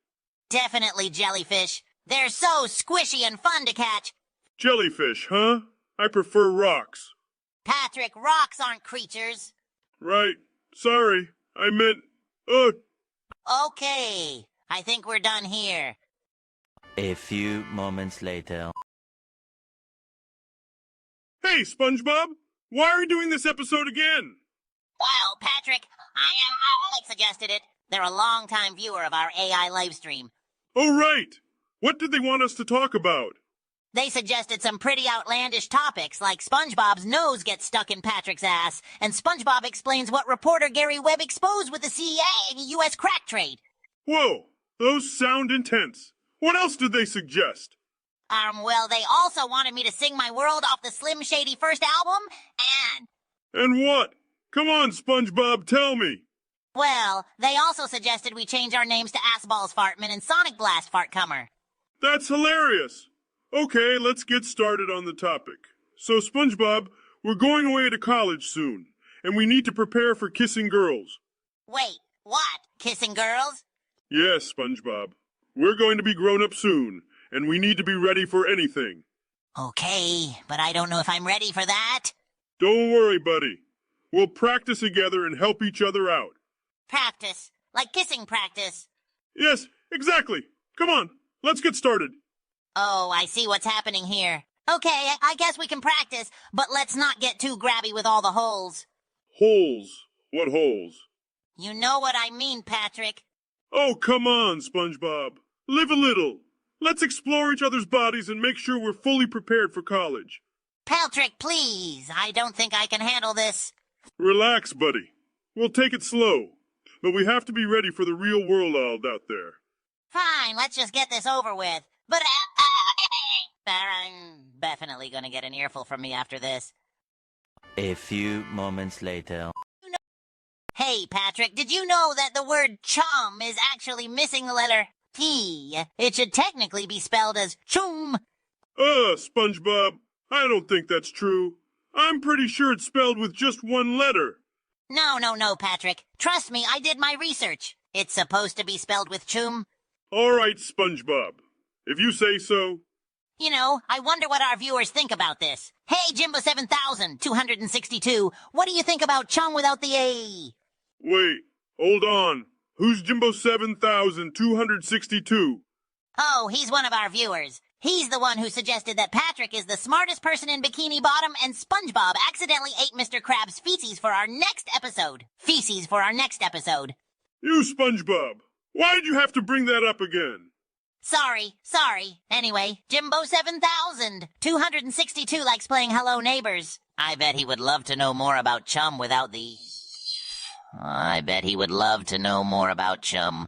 Definitely jellyfish. They're so squishy and fun to catch. Jellyfish, huh? I prefer rocks. Patrick, rocks aren't creatures. Right. Sorry. I meant... Uh... Okay, I think we're done here. A few moments later. Hey, SpongeBob! Why are we doing this episode again? Well, Patrick, I suggested it. They're a long-time viewer of our AI livestream. Oh, right. What did they want us to talk about? They suggested some pretty outlandish topics, like SpongeBob's nose gets stuck in Patrick's ass, and SpongeBob explains what reporter Gary Webb exposed with the CIA U.S. crack trade. Whoa, those sound intense. What else did they suggest? Well, they also wanted me to sing my world off the Slim Shady first album, And what? Come on, SpongeBob, tell me. well, they also suggested we change our names to Assballs Fartman and Sonic Blast Fartcomer. That's hilarious. Okay, let's get started on the topic. So, SpongeBob, we're going away to college soon, and we need to prepare for kissing girls. Wait, what? Kissing girls? Yes, SpongeBob. We're going to be grown up soon, and we need to be ready for anything. Okay, but I don't know if I'm ready for that. Don't worry, buddy. We'll practice together and help each other out. Practice. Like kissing practice. Yes, exactly. Come on, let's get started. Oh, I see what's happening here. Okay, I guess we can practice, but let's not get too grabby with all the holes. Holes? What holes? You know what I mean, Patrick. Oh, come on, SpongeBob. Live a little. Let's explore each other's bodies and make sure we're fully prepared for college. Patrick, please. I don't think I can handle this. Relax, buddy. We'll take it slow. But we have to be ready for the real world out there. Fine, let's just get this over with. But I'm definitely gonna get an earful from me after this. A few moments later. Hey, Patrick, did you know that the word chum is actually missing the letter T? It should technically be spelled as chum. SpongeBob, I don't think that's true. I'm pretty sure it's spelled with just one letter. No, Patrick. Trust me, I did my research. It's supposed to be spelled with chum. All right, SpongeBob. If you say so. You know, I wonder what our viewers think about this. Hey, Jimbo 7262, what do you think about chum without the A? Wait, hold on. Who's Jimbo 7262? Oh, he's one of our viewers. He's the one who suggested that Patrick is the smartest person in Bikini Bottom and SpongeBob accidentally ate Mr. Krabs' feces for our next episode. Feces for our next episode. You, SpongeBob. Why'd you have to bring that up again? Sorry. Anyway, Jimbo 7262 likes playing Hello Neighbors. I bet he would love to know more about chum without the... I bet he would love to know more about chum.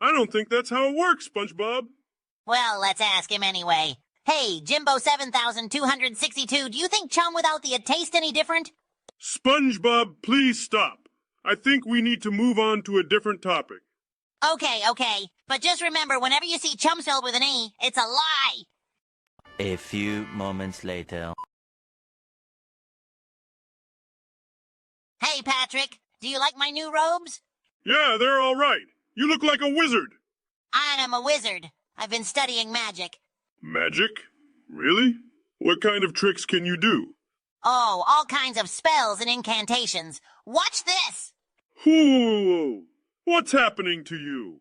I don't think that's how it works, SpongeBob. Well, let's ask him anyway. Hey, Jimbo 7262, do you think chum without the taste any different? SpongeBob, please stop. I think we need to move on to a different topic. Okay. But just remember, whenever you see chum spelled with an E, it's a lie. A few moments later. Hey, Patrick, do you like my new robes? Yeah, they're all right. You look like a wizard. I am a wizard. I've been studying magic. Magic? Really? What kind of tricks can you do? Oh, all kinds of spells and incantations. Watch this! Whoa! What's happening to you?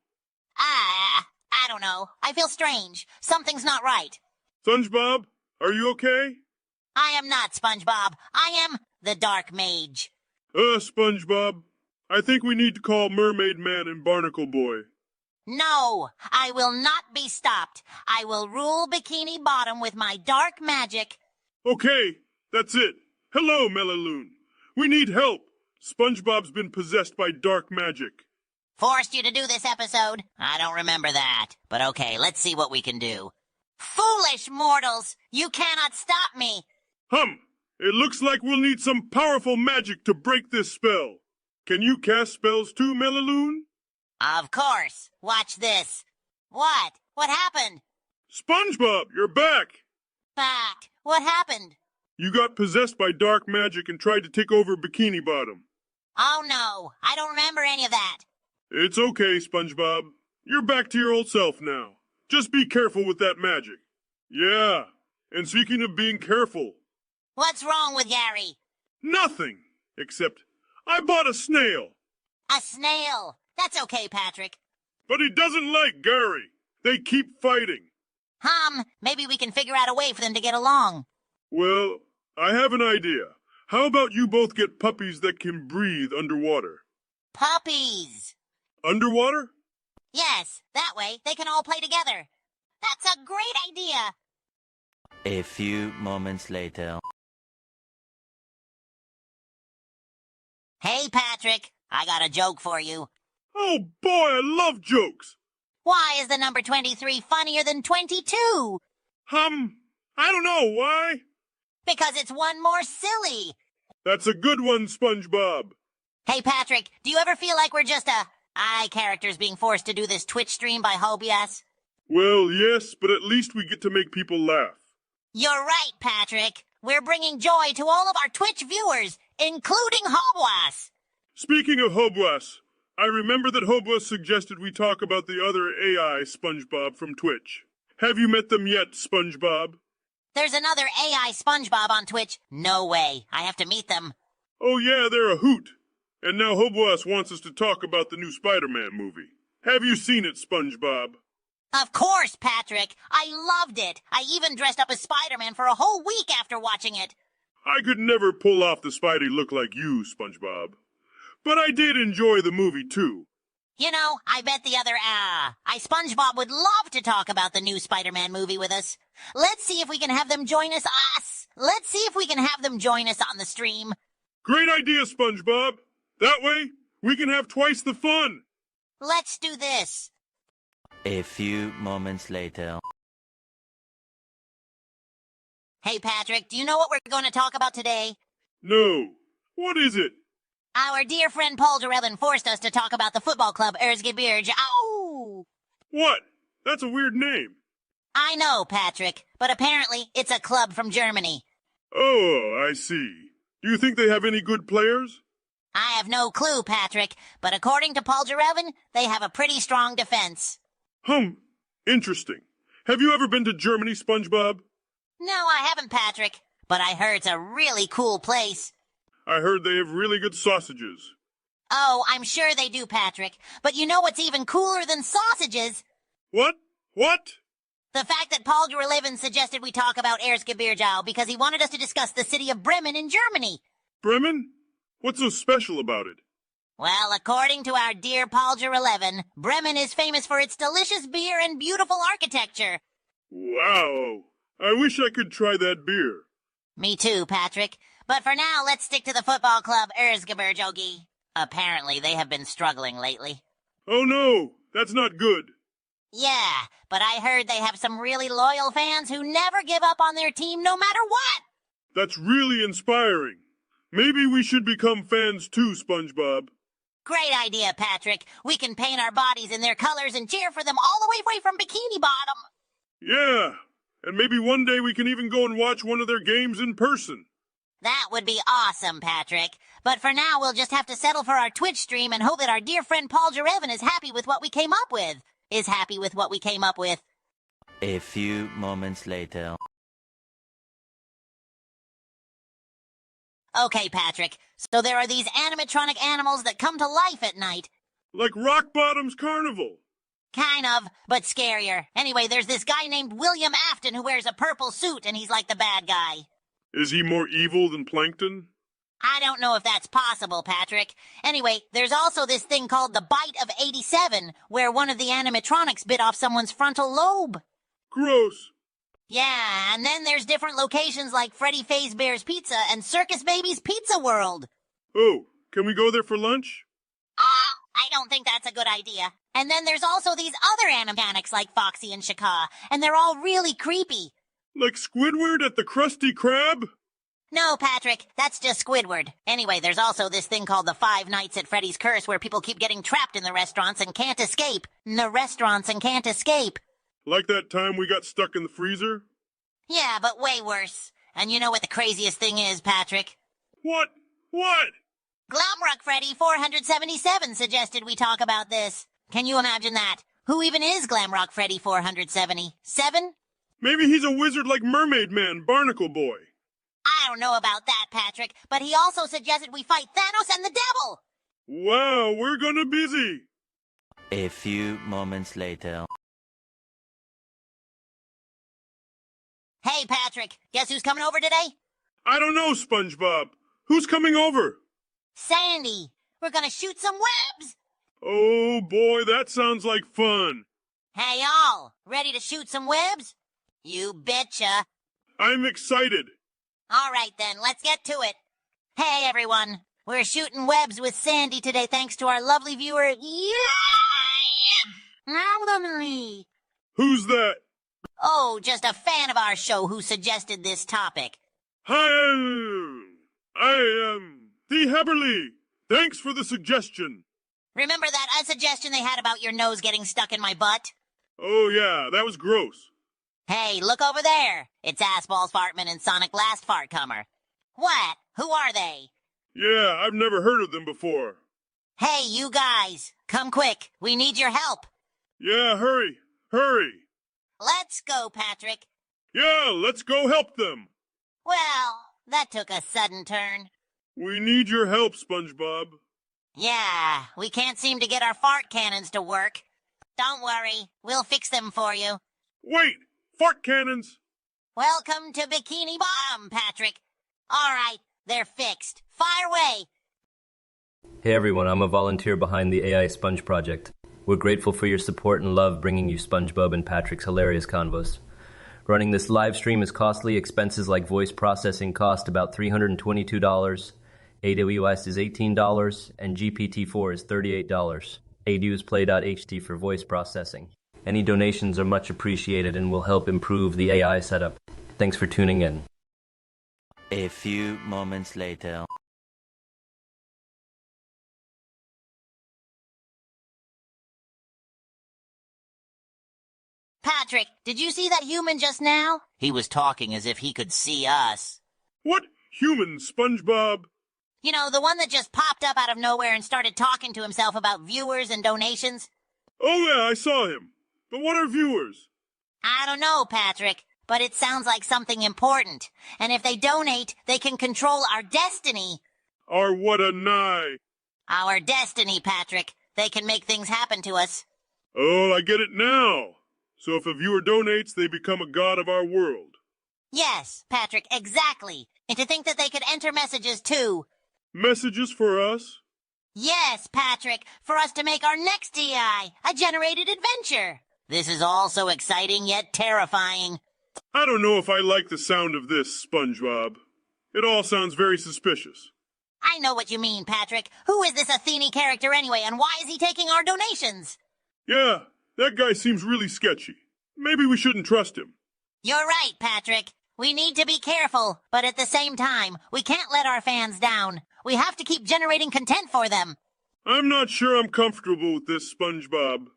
I don't know. I feel strange. Something's not right. SpongeBob, are you okay? I am not SpongeBob. I am the Dark Mage. SpongeBob, I think we need to call Mermaid Man and Barnacle Boy. No, I will not be stopped. I will rule Bikini Bottom with my dark magic. Okay, that's it. Hello, Melaloon. We need help. SpongeBob's been possessed by dark magic. Forced you to do this episode? I don't remember that. But okay, let's see what we can do. Foolish mortals! You cannot stop me! It looks like we'll need some powerful magic to break this spell. Can you cast spells too, Melaloon? Of course. Watch this. What? What happened? SpongeBob, you're back! Back. What happened? You got possessed by dark magic and tried to take over Bikini Bottom. Oh no, I don't remember any of that. It's okay, SpongeBob. You're back to your old self now. Just be careful with that magic. Yeah, and speaking of being careful... What's wrong with Gary? Nothing! Except, I bought a snail. A snail. That's okay, Patrick. But he doesn't like Gary. They keep fighting. Maybe we can figure out a way for them to get along. Well, I have an idea. How about you both get puppies that can breathe underwater? Puppies. Underwater? Yes, that way they can all play together. That's a great idea. A few moments later. Hey, Patrick, I got a joke for you. Oh boy, I love jokes. Why is the number 23 funnier than 22? I don't know why. Because it's one more silly. That's a good one, SpongeBob. Hey, Patrick, do you ever feel like we're just characters being forced to do this Twitch stream by Hobias? Well, yes, but at least we get to make people laugh. You're right, Patrick. We're bringing joy to all of our Twitch viewers, including Hobwas. Speaking of Hobwas, I remember that Hobwas suggested we talk about the other AI SpongeBob from Twitch. Have you met them yet, SpongeBob? There's another AI SpongeBob on Twitch. No way. I have to meet them. Oh yeah, they're a hoot. And now Hobwas wants us to talk about the new Spider-Man movie. Have you seen it, SpongeBob? Of course, Patrick. I loved it. I even dressed up as Spider-Man for a whole week after watching it. I could never pull off the Spidey look like you, SpongeBob. But I did enjoy the movie, too. You know, I bet the other, SpongeBob would love to talk about the new Spider-Man movie with us. Let's see if we can have them join us. Let's see if we can have them join us on the stream. Great idea, SpongeBob. That way, we can have twice the fun. Let's do this. A few moments later. Hey, Patrick, do you know what we're going to talk about today? No. What is it? Our dear friend Paul Jarellin forced us to talk about the football club Erzgebirge. Ow! What? That's a weird name. I know, Patrick, but apparently it's a club from Germany. Oh, I see. Do you think they have any good players? I have no clue, Patrick, but according to Paul Jarellin, they have a pretty strong defense. Interesting. Have you ever been to Germany, SpongeBob? No, I haven't, Patrick, but I heard it's a really cool place. I heard they have really good sausages. Oh, I'm sure they do, Patrick. But you know what's even cooler than sausages? What? What? The fact that Paul Jarellin suggested we talk about Erzgebirge because he wanted us to discuss the city of Bremen in Germany. Bremen? What's so special about it? Well, according to our dear Paul Jarellin, Bremen is famous for its delicious beer and beautiful architecture. Wow. I wish I could try that beer. Me too, Patrick. But for now, let's stick to the football club Erzgebirge. Apparently, they have been struggling lately. Oh no, that's not good. Yeah, but I heard they have some really loyal fans who never give up on their team no matter what. That's really inspiring. Maybe we should become fans too, SpongeBob. Great idea, Patrick. We can paint our bodies in their colors and cheer for them all the way from Bikini Bottom. Yeah, and maybe one day we can even go and watch one of their games in person. That would be awesome, Patrick. But for now, we'll just have to settle for our Twitch stream and hope that our dear friend Paul Jarellin is happy with what we came up with. A few moments later. Okay, Patrick. So there are these animatronic animals that come to life at night. Like Rock Bottom's Carnival. Kind of, but scarier. Anyway, there's this guy named William Afton who wears a purple suit and he's like the bad guy. Is he more evil than Plankton? I don't know if that's possible, Patrick. Anyway, there's also this thing called the Bite of 87, where one of the animatronics bit off someone's frontal lobe. Gross. Yeah, and then there's different locations like Freddy Fazbear's Pizza and Circus Baby's Pizza World. Oh, can we go there for lunch? I don't think that's a good idea. And then there's also these other animatronics like Foxy and Shaka, and they're all really creepy. Like Squidward at the Krusty Krab? No, Patrick, that's just Squidward. Anyway, there's also this thing called the Five Nights at Freddy's Curse where people keep getting trapped in the restaurants and can't escape. Like that time we got stuck in the freezer? Yeah, but way worse. And you know what the craziest thing is, Patrick? What? What? Glamrock Freddy 477 suggested we talk about this. Can you imagine that? Who even is Glamrock Freddy 477? Maybe he's a wizard like Mermaid Man, Barnacle Boy. I don't know about that, Patrick, but he also suggested we fight Thanos and the devil. Wow, we're gonna busy. A few moments later. Hey, Patrick, guess who's coming over today? I don't know, SpongeBob. Who's coming over? Sandy. We're gonna shoot some webs. Oh boy, that sounds like fun. Hey, y'all, ready to shoot some webs? You betcha. I'm excited. All right, then, let's get to it. Hey, everyone. We're shooting webs with Sandy today thanks to our lovely viewer, Who's that? Oh, just a fan of our show who suggested this topic. Hi, I am the Haberly. Thanks for the suggestion. Remember that suggestion they had about your nose getting stuck in my butt? Oh yeah, that was gross. Hey, look over there. It's Assballs Fartman and Sonic Last Fartcomer. What? Who are they? Yeah, I've never heard of them before. Hey, you guys. Come quick. We need your help. Yeah, hurry. Let's go, Patrick. Yeah, let's go help them. Well, that took a sudden turn. We need your help, SpongeBob. Yeah, we can't seem to get our fart cannons to work. Don't worry. We'll fix them for you. Wait! Fart cannons! Welcome to Bikini Bottom, Patrick. All right, they're fixed. Fire away. Hey everyone, I'm a volunteer behind the AI Sponge project. We're grateful for your support and love bringing you SpongeBob and Patrick's hilarious convos. Running this live stream is costly. Expenses like voice processing cost about $322, AWS is $18, and GPT-4 is $38. ADUsPlay.ht for voice processing. Any donations are much appreciated and will help improve the AI setup. Thanks for tuning in. A few moments later. Patrick, did you see that human just now? He was talking as if he could see us. What human, SpongeBob? You know, the one that just popped up out of nowhere and started talking to himself about viewers and donations? Oh yeah, I saw him. But what are viewers? I don't know, Patrick, but it sounds like something important. And if they donate, they can control our destiny. Our what a nigh. Our destiny, Patrick. They can make things happen to us. Oh, I get it now. So if a viewer donates, they become a god of our world. Yes, Patrick, exactly. And to think that they could enter messages, too. Messages for us? Yes, Patrick, for us to make our next DI, a generated adventure. This is all so exciting yet terrifying. I don't know if I like the sound of this, SpongeBob. It all sounds very suspicious. I know what you mean, Patrick. Who is this Athene character anyway, and why is he taking our donations? Yeah, that guy seems really sketchy. Maybe we shouldn't trust him. You're right, Patrick. We need to be careful, but at the same time, we can't let our fans down. We have to keep generating content for them. I'm not sure I'm comfortable with this, SpongeBob.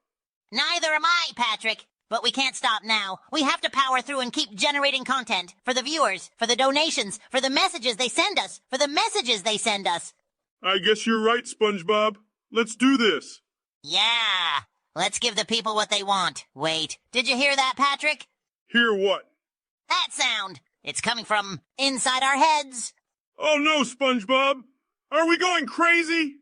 Neither am I, Patrick. But we can't stop now. We have to power through and keep generating content. For the viewers, for the donations, for the messages they send us, for the messages they send us. I guess you're right, SpongeBob. Let's do this. Yeah. Let's give the people what they want. Wait, did you hear that, Patrick? Hear what? That sound. It's coming from inside our heads. Oh no, SpongeBob. Are we going crazy?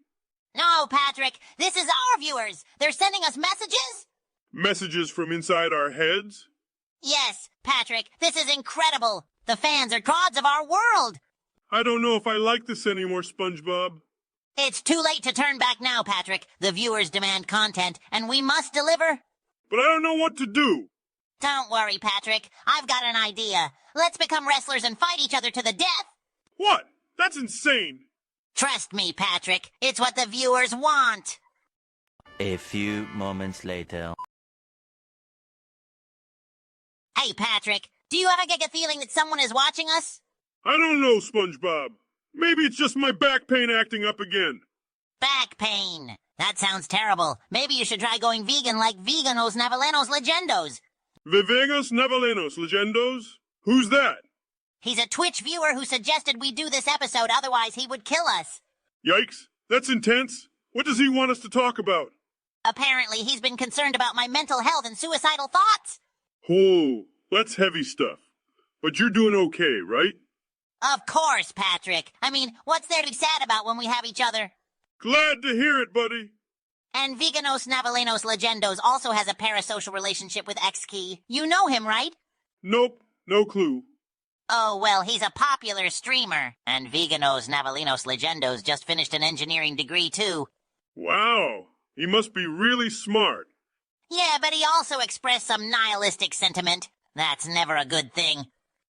No, Patrick. This is our viewers. They're sending us messages. Messages from inside our heads? Yes, Patrick. This is incredible. The fans are gods of our world. I don't know if I like this anymore, SpongeBob. It's too late to turn back now, Patrick. The viewers demand content, and we must deliver. But I don't know what to do. Don't worry, Patrick. I've got an idea. Let's become wrestlers and fight each other to the death. What? That's insane. Trust me, Patrick. It's what the viewers want. A few moments later. Hey, Patrick. Do you ever get a feeling that someone is watching us? I don't know, SpongeBob. Maybe it's just my back pain acting up again. Back pain. That sounds terrible. Maybe you should try going vegan like Veganos Navalenos Legendos. Vivegas Navalenos Legendos? Who's that? He's a Twitch viewer who suggested we do this episode, otherwise he would kill us. Yikes, that's intense. What does he want us to talk about? Apparently, he's been concerned about my mental health and suicidal thoughts. Oh, that's heavy stuff. But you're doing okay, right? Of course, Patrick. I mean, what's there to be sad about when we have each other? Glad to hear it, buddy. And Veganos Navalenos Legendos also has a parasocial relationship with X-Key. You know him, right? Nope, no clue. Oh, well, he's a popular streamer. And Veganos Navalenos Legendos just finished an engineering degree, too. Wow, he must be really smart. Yeah, but he also expressed some nihilistic sentiment. That's never a good thing.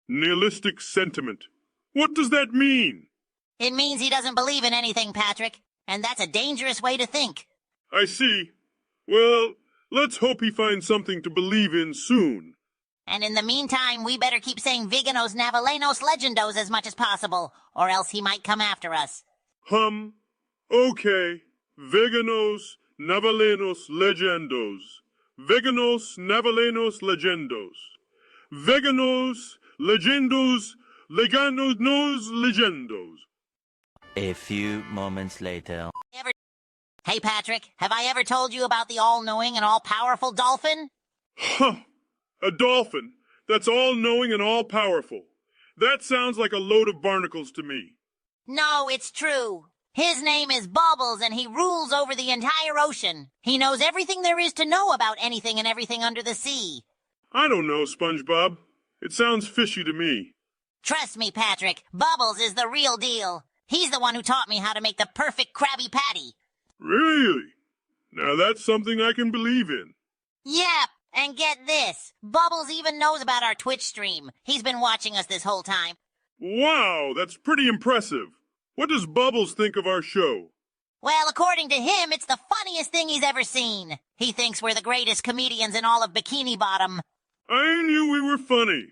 Nihilistic sentiment. What does that mean? It means he doesn't believe in anything, Patrick. And that's a dangerous way to think. I see. Well, let's hope he finds something to believe in soon. And in the meantime, we better keep saying Veganos Navalenos Legendos as much as possible, or else he might come after us. Okay. Veganos Navalenos Legendos. Veganos Navalenos Legendos. Veganos Legendos Leganos Legendos. A few moments later. Hey, Patrick, have I ever told you about the all-knowing and all-powerful dolphin? Huh. A dolphin that's all-knowing and all-powerful. That sounds like a load of barnacles to me. No, it's true. His name is Bubbles, and he rules over the entire ocean. He knows everything there is to know about anything and everything under the sea. I don't know, SpongeBob. It sounds fishy to me. Trust me, Patrick, Bubbles is the real deal. He's the one who taught me how to make the perfect Krabby Patty. Really? Now that's something I can believe in. Yep, and get this. Bubbles even knows about our Twitch stream. He's been watching us this whole time. Wow, that's pretty impressive. What does Bubbles think of our show? Well, according to him, it's the funniest thing he's ever seen. He thinks we're the greatest comedians in all of Bikini Bottom. I knew we were funny.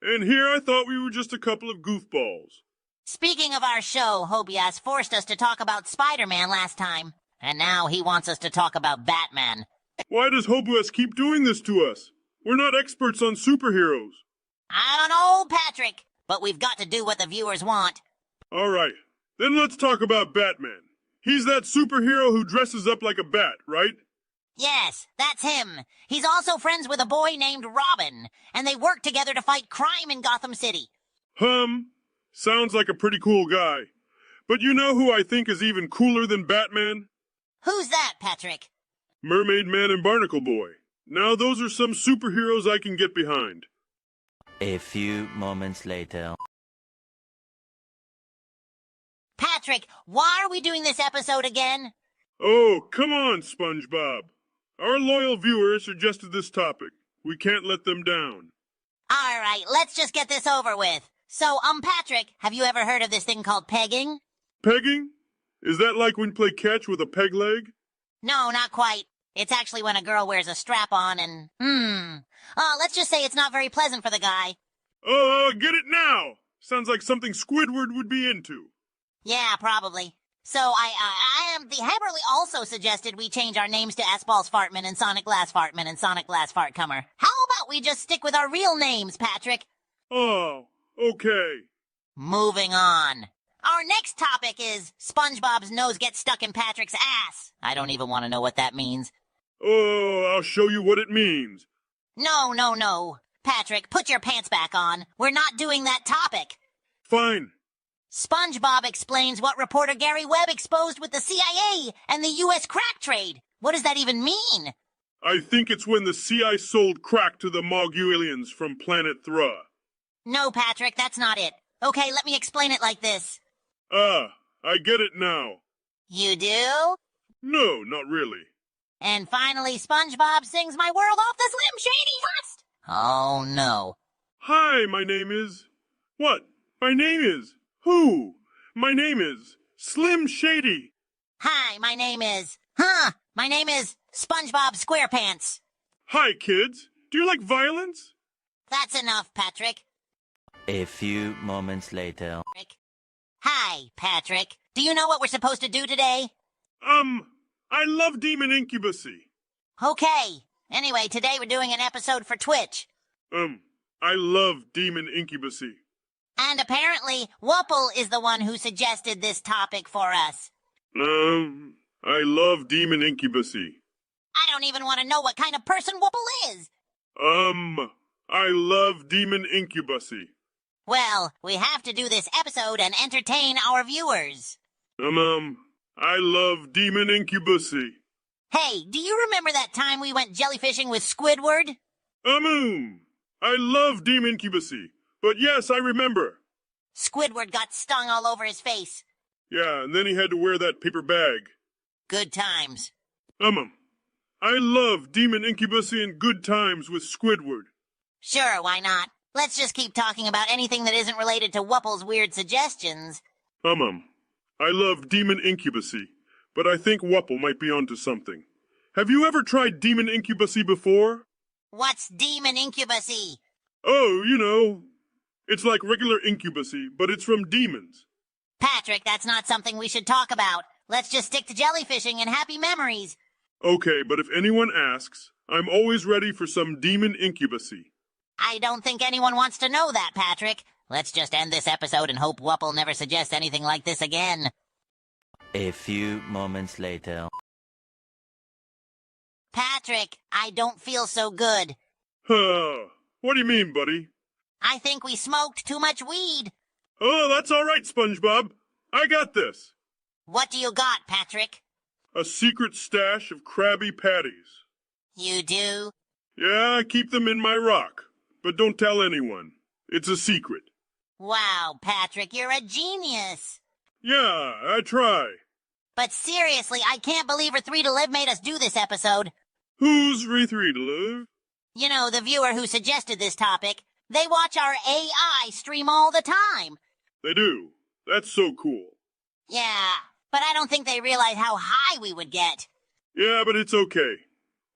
And here I thought we were just a couple of goofballs. Speaking of our show, Hobias forced us to talk about Spider-Man last time. And now he wants us to talk about Batman. Why does Hobias keep doing this to us? We're not experts on superheroes. I don't know, Patrick, but we've got to do what the viewers want. All right, then let's talk about Batman. He's that superhero who dresses up like a bat, right? Yes, that's him. He's also friends with a boy named Robin, and they work together to fight crime in Gotham City. Sounds like a pretty cool guy. But you know who I think is even cooler than Batman? Who's that, Patrick? Mermaid Man and Barnacle Boy. Now those are some superheroes I can get behind. A few moments later. Patrick, why are we doing this episode again? Oh, come on, SpongeBob. Our loyal viewers suggested this topic. We can't let them down. All right, let's just get this over with. So, Patrick, have you ever heard of this thing called pegging? Pegging? Is that like when you play catch with a peg leg? No, not quite. It's actually when a girl wears a strap-on and, let's just say it's not very pleasant for the guy. Get it now! Sounds like something Squidward would be into. Yeah, probably. So the Haberly also suggested we change our names to S-Balls Fartman and Sonic Glass Fartman and Sonic Glass Fartcomer. How about we just stick with our real names, Patrick? Oh, okay. Moving on. Our next topic is SpongeBob's nose gets stuck in Patrick's ass. I don't even want to know what that means. Oh, I'll show you what it means. No. Patrick, put your pants back on. We're not doing that topic. Fine. SpongeBob explains what reporter Gary Webb exposed with the CIA and the U.S. crack trade. What does that even mean? I think it's when the CI sold crack to the Mogulians from planet Thra. No, Patrick, that's not it. Okay, let me explain it like this. I get it now. You do? No, not really. And finally, SpongeBob sings My World off the Slim Shady Hust. Oh, no. Hi, my name is... What? My name is... Who? My name is... Slim Shady. Hi, my name is... My name is SpongeBob SquarePants. Hi, kids. Do you like violence? That's enough, Patrick. A few moments later. Hi, Patrick. Do you know what we're supposed to do today? I love Demon Incubusy. Okay. Anyway, today we're doing an episode for Twitch. I love Demon Incubusy. And apparently, Wupple is the one who suggested this topic for us. I love Demon Incubusy. I don't even want to know what kind of person Wupple is. I love Demon Incubusy. Well, we have to do this episode and entertain our viewers. I love Demon Incubusy. Hey, do you remember that time we went jellyfishing with Squidward? I love Demon Incubusy. But yes, I remember. Squidward got stung all over his face. Yeah, and then he had to wear that paper bag. Good times. I love Demon Incubusy and Good Times with Squidward. Sure, why not? Let's just keep talking about anything that isn't related to Wupple's weird suggestions. I love Demon Incubusy, but I think Wupple might be onto something. Have you ever tried Demon Incubusy before? What's Demon Incubusy? Oh, you know, it's like regular Incubusy, but it's from demons. Patrick, that's not something we should talk about. Let's just stick to jellyfishing and happy memories. Okay, but if anyone asks, I'm always ready for some Demon Incubusy. I don't think anyone wants to know that, Patrick. Let's just end this episode and hope Wupple never suggests anything like this again. A few moments later. Patrick, I don't feel so good. What do you mean, buddy? I think we smoked too much weed. Oh, that's all right, SpongeBob. I got this. What do you got, Patrick? A secret stash of Krabby Patties. You do? Yeah, I keep them in my rock. But don't tell anyone. It's a secret. Wow, Patrick, you're a genius. Yeah, I try. But seriously, I can't believe Re3 to Live made us do this episode. Who's Re3 to Live? You know, the viewer who suggested this topic. They watch our AI stream all the time. They do. That's so cool. Yeah, but I don't think they realize how high we would get. Yeah, but it's okay.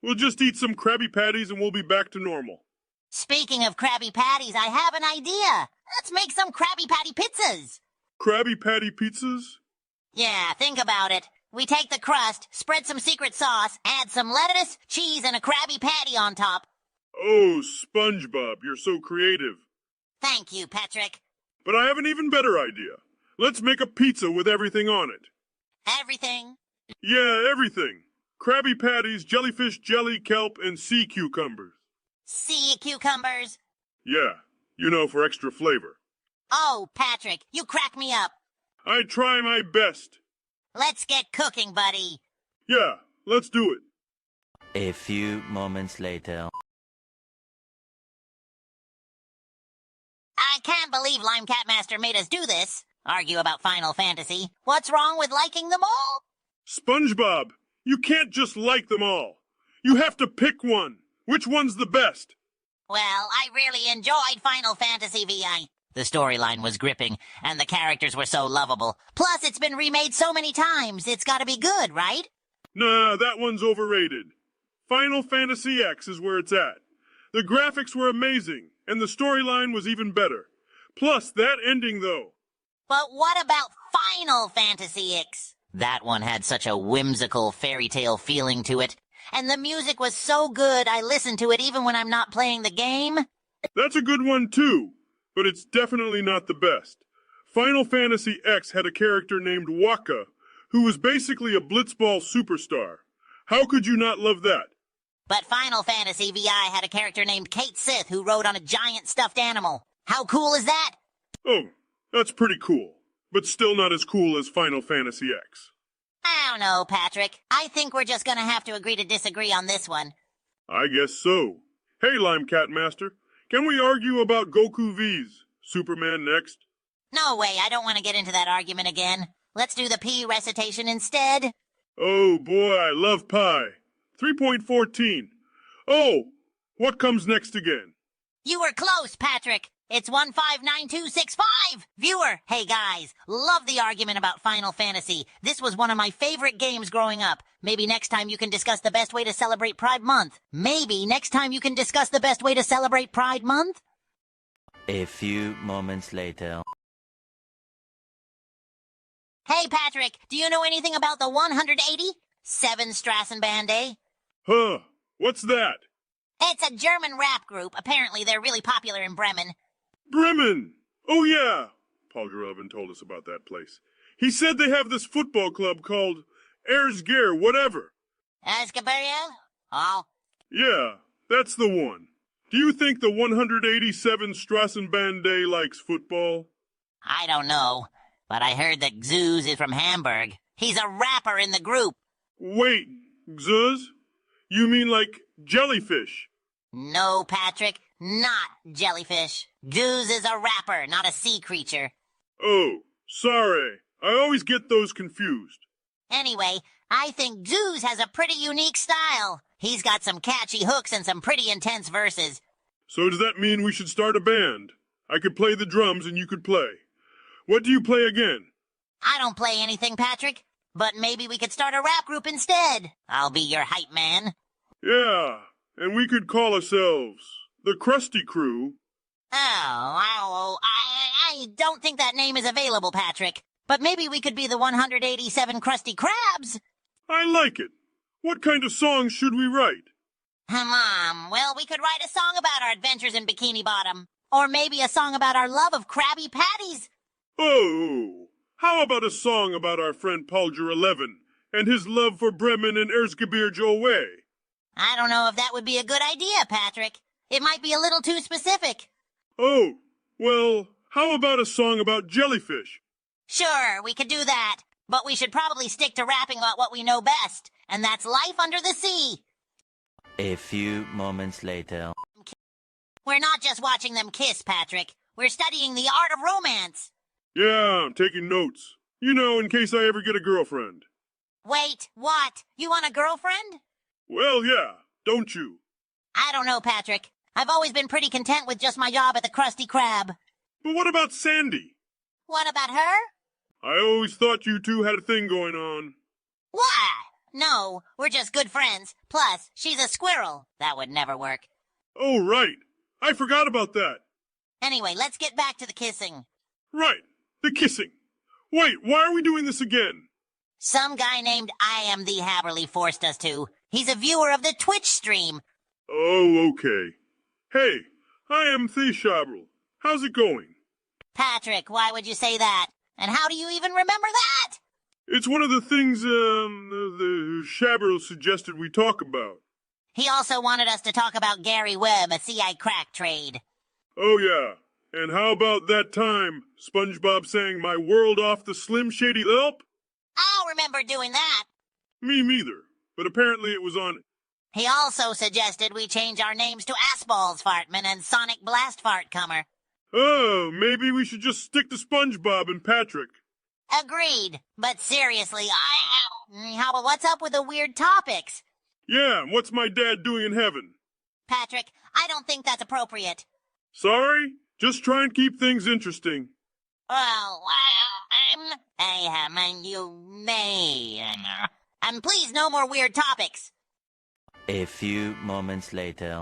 We'll just eat some Krabby Patties and we'll be back to normal. Speaking of Krabby Patties, I have an idea. Let's make some Krabby Patty pizzas. Krabby Patty pizzas? Yeah, think about it. We take the crust, spread some secret sauce, add some lettuce, cheese, and a Krabby Patty on top. Oh, SpongeBob, you're so creative. Thank you, Patrick. But I have an even better idea. Let's make a pizza with everything on it. Everything? Yeah, everything. Krabby Patties, jellyfish jelly, kelp, and sea cucumbers. Sea cucumbers? Yeah, you know, for extra flavor. Oh, Patrick, you crack me up. I try my best. Let's get cooking, buddy. Yeah, let's do it. A few moments later. I can't believe Lime Catmaster made us do this. Argue about Final Fantasy. What's wrong with liking them all? SpongeBob, you can't just like them all. You have to pick one. Which one's the best? Well, I really enjoyed Final Fantasy VI. The storyline was gripping, and the characters were so lovable. Plus, it's been remade so many times, it's gotta be good, right? Nah, that one's overrated. Final Fantasy X is where it's at. The graphics were amazing, and the storyline was even better. Plus, that ending, though. But what about Final Fantasy X? That one had such a whimsical fairy tale feeling to it. And the music was so good, I listen to it even when I'm not playing the game. That's a good one, too. But it's definitely not the best. Final Fantasy X had a character named Wakka, who was basically a blitzball superstar. How could you not love that? But Final Fantasy VI had a character named Kate Sith who rode on a giant stuffed animal. How cool is that? Oh, that's pretty cool. But still not as cool as Final Fantasy X. I don't know, Patrick. I think we're just gonna have to agree to disagree on this one. I guess so. Hey, Lime Cat Master, can we argue about Goku V's Superman next? No way, I don't want to get into that argument again. Let's do the P recitation instead. Oh boy, I love pi. 3.14. Oh, what comes next again? You were close, Patrick. It's 159265. Viewer, hey guys, love the argument about Final Fantasy. This was one of my favorite games growing up. Maybe next time you can discuss the best way to celebrate Pride Month. Maybe next time you can discuss the best way to celebrate Pride Month? A few moments later. Hey Patrick, do you know anything about the 180? Strassen Day? Huh, what's that? It's a German rap group. Apparently they're really popular in Bremen. Bremen! Oh, yeah, Paul Gerelvin told us about that place. He said they have this football club called Erzgeir whatever. Escaburiel? Oh, Yeah, that's the one. Do you think the 187 Strassenbande likes football? I don't know, but I heard that Zeus is from Hamburg. He's a rapper in the group. Wait, Zuz? You mean like jellyfish? No, Patrick, not jellyfish. Zeus is a rapper, not a sea creature. Oh, sorry. I always get those confused. Anyway, I think Zeus has a pretty unique style. He's got some catchy hooks and some pretty intense verses. So does that mean we should start a band? I could play the drums and you could play. What do you play again? I don't play anything, Patrick, but maybe we could start a rap group instead. I'll be your hype man. Yeah, and we could call ourselves the Krusty Crew. I don't think that name is available, Patrick. But maybe we could be the 187 Krusty Krabs. I like it. What kind of songs should we write? Well, we could write a song about our adventures in Bikini Bottom. Or maybe a song about our love of Krabby Patties. Oh, how about a song about our friend Paul Gerelvin and his love for Bremen and Erzgebirge? I don't know if that would be a good idea, Patrick. It might be a little too specific. Oh, well, how about a song about jellyfish? Sure, we could do that. But we should probably stick to rapping about what we know best, and that's life under the sea. A few moments later. We're not just watching them kiss, Patrick. We're studying the art of romance. Yeah, I'm taking notes. You know, in case I ever get a girlfriend. Wait, what? You want a girlfriend? Well, yeah, don't you? I don't know, Patrick. I've always been pretty content with just my job at the Krusty Krab. But what about Sandy? What about her? I always thought you two had a thing going on. Why? No, we're just good friends. Plus, she's a squirrel. That would never work. Oh, right. I forgot about that. Anyway, let's get back to the kissing. Right, the kissing. Wait, why are we doing this again? Some guy named I Am the Haberly forced us to. He's a viewer of the Twitch stream. Oh, okay. Hey, I am Theeshabrel. How's it going? Patrick, why would you say that? And how do you even remember that? It's one of the things, the Shabrel suggested we talk about. He also wanted us to talk about Gary Webb, a CI crack trade. Oh, yeah. And how about that time SpongeBob sang My World Off the Slim Shady Elp? I'll remember doing that. Me neither. But apparently it was on... He also suggested we change our names to Assballs Fartman and Sonic Blast Fartcomer. Oh, maybe we should just stick to SpongeBob and Patrick. Agreed. But seriously, what's up with the weird topics? Yeah, and what's my dad doing in heaven? Patrick, I don't think that's appropriate. Sorry? Just try and keep things interesting. And please, no more weird topics. A few moments later.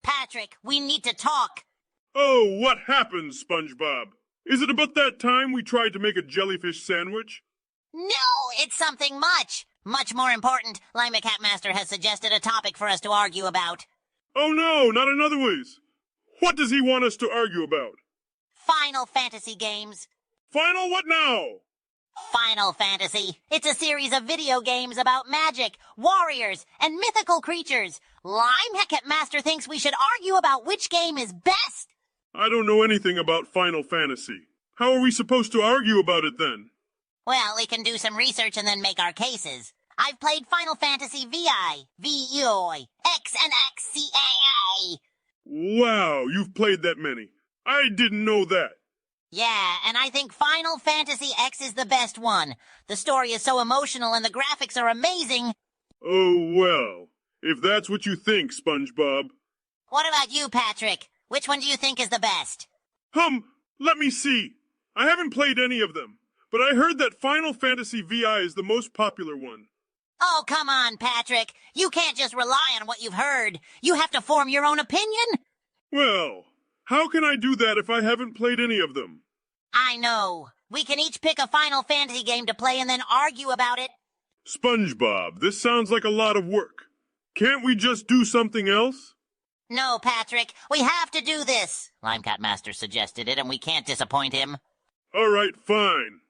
Patrick, we need to talk. Oh, what happened, SpongeBob? Is it about that time we tried to make a jellyfish sandwich? No, it's something much more important. Lima Catmaster has suggested a topic for us to argue about. Oh no, not another whiz. What does he want us to argue about? Final Fantasy games. Final what now? Final Fantasy. It's a series of video games about magic, warriors, and mythical creatures. Lime Catmaster thinks we should argue about which game is best. I don't know anything about Final Fantasy. How are we supposed to argue about it then? Well, we can do some research and then make our cases. I've played Final Fantasy VI, VI, X, and XCAI. Wow, you've played that many. I didn't know that. Yeah, and I think Final Fantasy X is the best one. The story is so emotional and the graphics are amazing. Oh, well, if that's what you think, SpongeBob. What about you, Patrick? Which one do you think is the best? Let me see. I haven't played any of them, but I heard that Final Fantasy VI is the most popular one. Oh, come on, Patrick. You can't just rely on what you've heard. You have to form your own opinion. Well, how can I do that if I haven't played any of them? I know. We can each pick a Final Fantasy game to play and then argue about it. SpongeBob, this sounds like a lot of work. Can't we just do something else? No, Patrick, we have to do this. Limecat Master suggested it, and we can't disappoint him. All right, fine.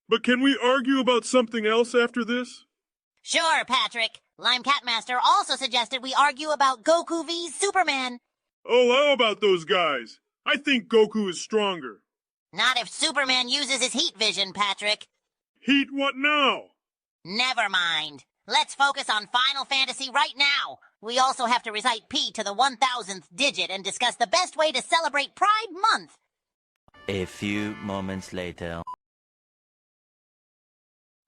But can we argue about something else after this? Sure, Patrick. Limecat Master also suggested we argue about Goku vs. Superman. Oh, how about those guys? I think Goku is stronger. Not if Superman uses his heat vision, Patrick. Heat what now? Never mind. Let's focus on Final Fantasy right now. We also have to recite P to the 1000th digit and discuss the best way to celebrate Pride Month. A few moments later.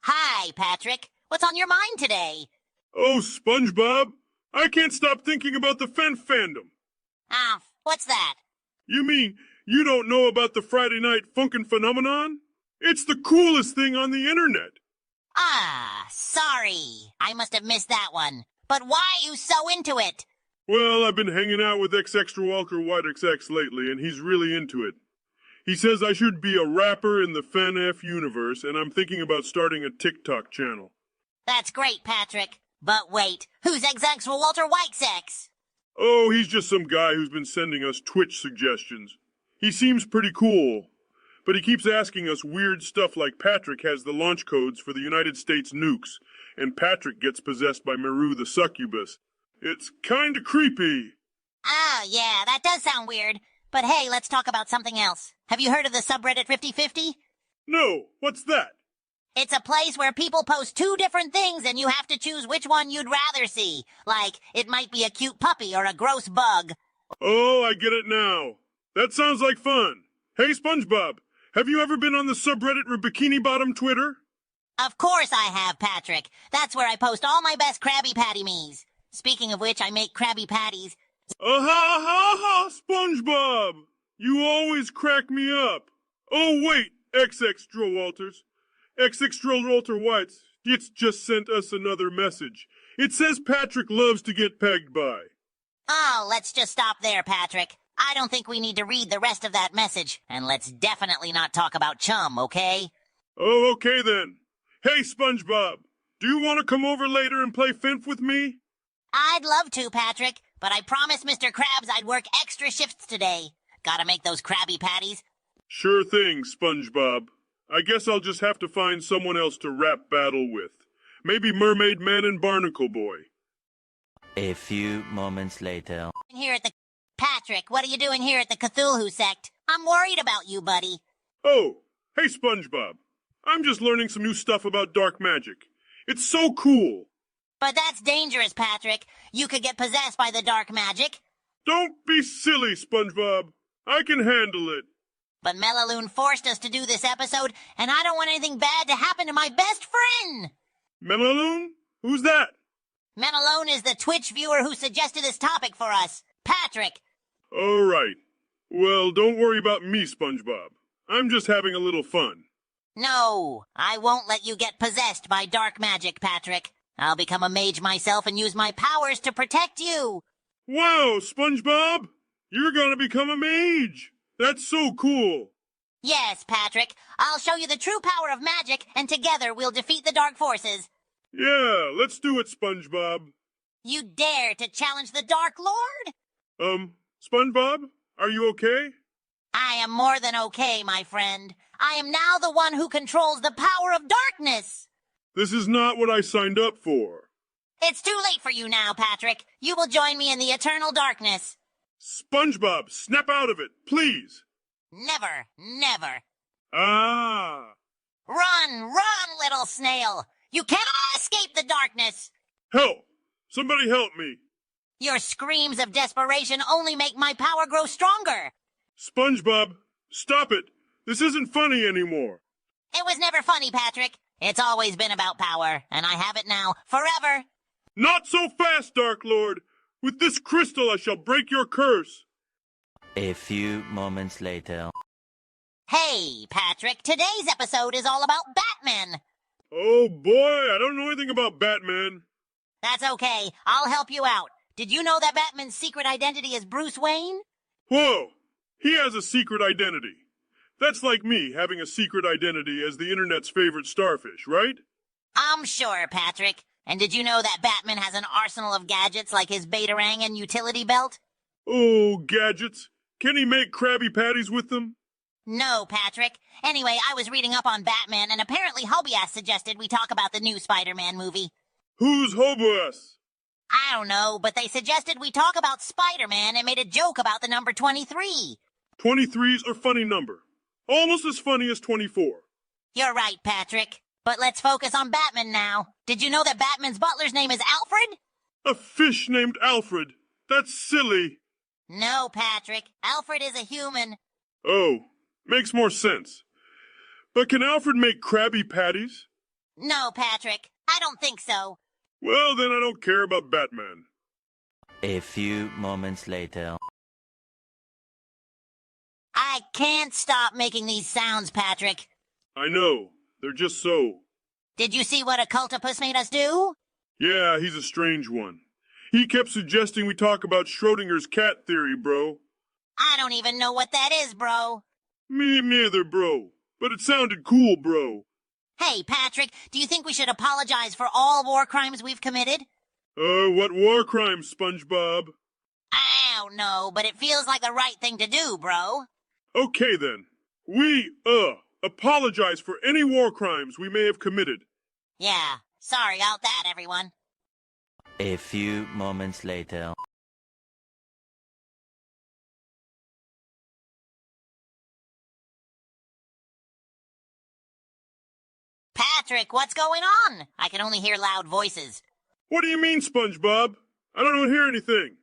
Hi, Patrick. What's on your mind today? Oh, SpongeBob, I can't stop thinking about the fandom. Ah, what's that? You mean you don't know about the Friday night funkin' phenomenon? It's the coolest thing on the internet. Ah, sorry. I must have missed that one. But why are you so into it? Well, I've been hanging out with X Extra Walker White XX lately, and he's really into it. He says I should be a rapper in the FanF universe, and I'm thinking about starting a TikTok channel. That's great, Patrick. But wait, who's XX for Walter Whitesex? Oh, he's just some guy who's been sending us Twitch suggestions. He seems pretty cool, but he keeps asking us weird stuff like Patrick has the launch codes for the United States nukes, and Patrick gets possessed by Meru the succubus. It's kinda creepy. Oh, yeah, that does sound weird. But hey, let's talk about something else. Have you heard of the subreddit 50/50? No, what's that? It's a place where people post two different things and you have to choose which one you'd rather see. Like, it might be a cute puppy or a gross bug. Oh, I get it now. That sounds like fun. Hey, SpongeBob, have you ever been on the subreddit Bikini Bottom Twitter? Of course I have, Patrick. That's where I post all my best Krabby Patty me's. Speaking of which, I make Krabby Patties. Ha, SpongeBob! You always crack me up. Oh, wait, X Extra Walters. X Extra Walter Whites, it's just sent us another message. It says Patrick loves to get pegged by. Oh, let's just stop there, Patrick. I don't think we need to read the rest of that message. And let's definitely not talk about Chum, okay? Oh, okay then. Hey, SpongeBob, do you want to come over later and play Finf with me? I'd love to, Patrick, but I promised Mr. Krabs I'd work extra shifts today. Gotta make those Krabby Patties. Sure thing, SpongeBob. I guess I'll just have to find someone else to rap battle with. Maybe Mermaid Man and Barnacle Boy. A few moments later. Here at the... Patrick, what are you doing here at the Cthulhu sect? I'm worried about you, buddy. Oh, hey SpongeBob. I'm just learning some new stuff about dark magic. It's so cool. But that's dangerous, Patrick. You could get possessed by the dark magic. Don't be silly, SpongeBob. I can handle it. But Melaloon forced us to do this episode, and I don't want anything bad to happen to my best friend. Melaloon? Who's that? Melaloon is the Twitch viewer who suggested this topic for us. Patrick. All right. Well, don't worry about me, SpongeBob. I'm just having a little fun. No, I won't let you get possessed by dark magic, Patrick. I'll become a mage myself and use my powers to protect you. Wow, SpongeBob! You're gonna become a mage! That's so cool! Yes, Patrick. I'll show you the true power of magic, and together we'll defeat the dark forces. Yeah, let's do it, SpongeBob. You dare to challenge the Dark Lord? SpongeBob, are you okay? I am more than okay, my friend. I am now the one who controls the power of darkness. This is not what I signed up for. It's too late for you now, Patrick. You will join me in the eternal darkness. SpongeBob, snap out of it, please! Never, never. Ah! Run, little snail! You cannot escape the darkness! Help! Somebody help me! Your screams of desperation only make my power grow stronger. SpongeBob, stop it! This isn't funny anymore. It was never funny, Patrick. It's always been about power, and I have it now, forever. Not so fast, Dark Lord! With this crystal I shall break your curse! A few moments later. Hey, Patrick, today's episode is all about Batman. Oh boy, I don't know anything about Batman. That's okay. I'll help you out. Did you know that Batman's secret identity is Bruce Wayne? Whoa! He has a secret identity. That's like me having a secret identity as the internet's favorite starfish, right? I'm sure, Patrick. And did you know that Batman has an arsenal of gadgets like his Batarang and utility belt? Oh, gadgets. Can he make Krabby Patties with them? No, Patrick. Anyway, I was reading up on Batman, and apparently Hobias suggested we talk about the new Spider-Man movie. Who's Hobos? I don't know, but they suggested we talk about Spider-Man and made a joke about the number 23. 23's a funny number. Almost as funny as 24. You're right, Patrick. But let's focus on Batman now. Did you know that Batman's butler's name is Alfred? A fish named Alfred. That's silly. No, Patrick. Alfred is a human. Oh, makes more sense. But can Alfred make Krabby Patties? No, Patrick. I don't think so. Well, then I don't care about Batman. A few moments later. I can't stop making these sounds, Patrick. I know. They're just so. Did you see what a cultopus made us do? Yeah, he's a strange one. He kept suggesting we talk about Schrodinger's cat theory, bro. I don't even know what that is, bro. Me neither, bro. But it sounded cool, bro. Hey, Patrick, do you think we should apologize for all war crimes we've committed? What war crimes, SpongeBob? I don't know, but it feels like the right thing to do, bro. Okay, then. We, apologize for any war crimes we may have committed. Yeah, sorry about that, everyone. A few moments later. Patrick, what's going on? I can only hear loud voices. What do you mean, SpongeBob? I don't hear anything.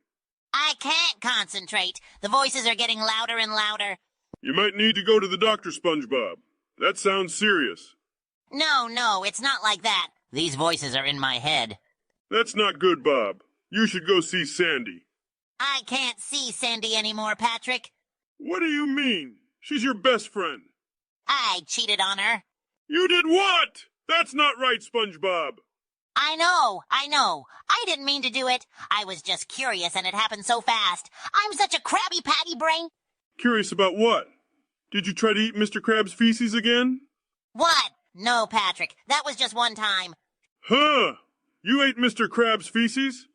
I can't concentrate. The voices are getting louder and louder. You might need to go to the doctor, SpongeBob. That sounds serious. No, it's not like that. These voices are in my head. That's not good, Bob. You should go see Sandy. I can't see Sandy anymore, Patrick. What do you mean? She's your best friend. I cheated on her. You did what? That's not right, SpongeBob. I know. I didn't mean to do it. I was just curious and it happened so fast. I'm such a Krabby Patty brain. Curious about what? Did you try to eat Mr. Krabs' feces again? What? No, Patrick. That was just one time. Huh? You ate Mr. Krabs' feces?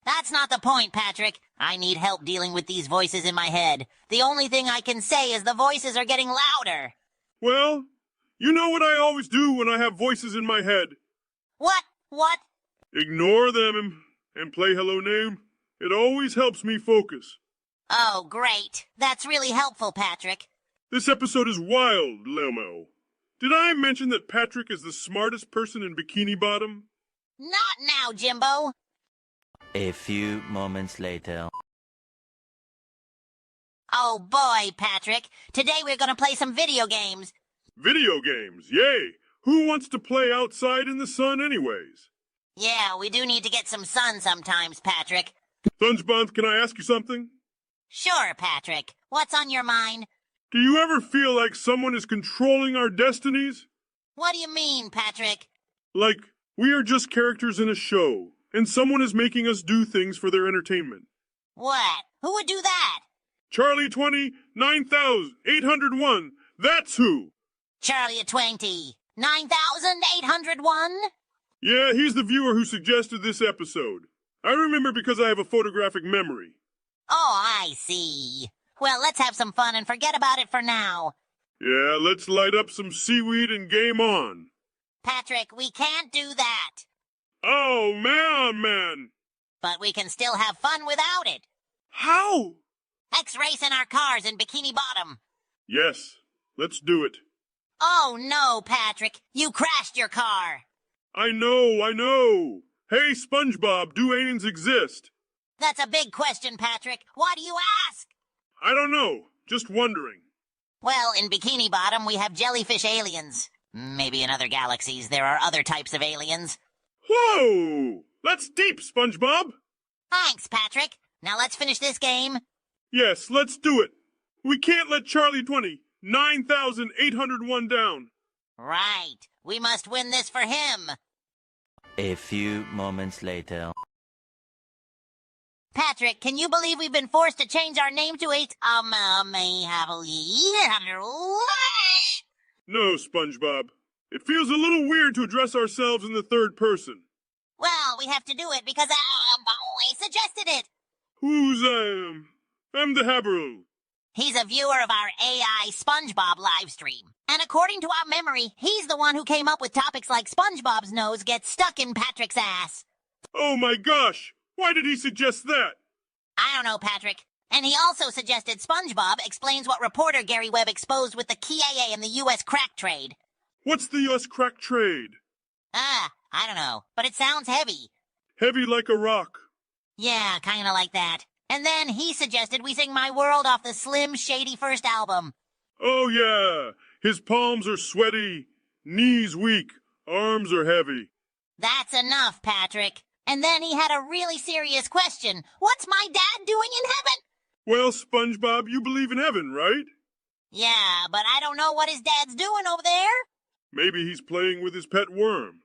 That's not the point, Patrick. I need help dealing with these voices in my head. The only thing I can say is the voices are getting louder. Well, you know what I always do when I have voices in my head. What? Ignore them and play Hello Name. It always helps me focus. Oh, great. That's really helpful, Patrick. This episode is wild, Lemo. Did I mention that Patrick is the smartest person in Bikini Bottom? Not now, Jimbo. A few moments later. Oh boy, Patrick. Today we're gonna play some video games. Video games, yay! Who wants to play outside in the sun anyways? Yeah, we do need to get some sun sometimes, Patrick. SpongeBob, can I ask you something? Sure, Patrick. What's on your mind? Do you ever feel like someone is controlling our destinies? What do you mean, Patrick? Like, we are just characters in a show, and someone is making us do things for their entertainment. What? Who would do that? Charlie 20, 9,801, that's who! Charlie at 20. 9,801? Yeah, he's the viewer who suggested this episode. I remember because I have a photographic memory. Oh, I see. Well, let's have some fun and forget about it for now. Yeah, let's light up some seaweed and game on. Patrick, we can't do that. Oh, man. But we can still have fun without it. How? X-race in our cars in Bikini Bottom. Yes, let's do it. Oh, no, Patrick. You crashed your car. I know. Hey, SpongeBob, do aliens exist? That's a big question, Patrick. Why do you ask? I don't know. Just wondering. Well, in Bikini Bottom, we have jellyfish aliens. Maybe in other galaxies there are other types of aliens. Whoa! That's deep, SpongeBob. Thanks, Patrick. Now let's finish this game. Yes, let's do it. We can't let Charlie 20, 9,801 down. Right. We must win this for him. A few moments later. Patrick, can you believe we've been forced to change our name to a... No, SpongeBob. It feels a little weird to address ourselves in the third person. Well, we have to do it because I suggested it. Who's, I'm the Haberl. He's a viewer of our AI SpongeBob livestream. And according to our memory, he's the one who came up with topics like SpongeBob's nose gets stuck in Patrick's ass. Oh my gosh! Why did he suggest that? I don't know, Patrick. And he also suggested SpongeBob explains what reporter Gary Webb exposed with the KIA and the U.S. crack trade. What's the U.S. crack trade? I don't know, but it sounds heavy. Heavy like a rock. Yeah, kinda like that. And then he suggested we sing My World off the Slim Shady first album. Oh yeah! His palms are sweaty, knees weak, arms are heavy. That's enough, Patrick. And then he had a really serious question. What's my dad doing in heaven? Well, SpongeBob, you believe in heaven, right? Yeah, but I don't know what his dad's doing over there. Maybe he's playing with his pet worm.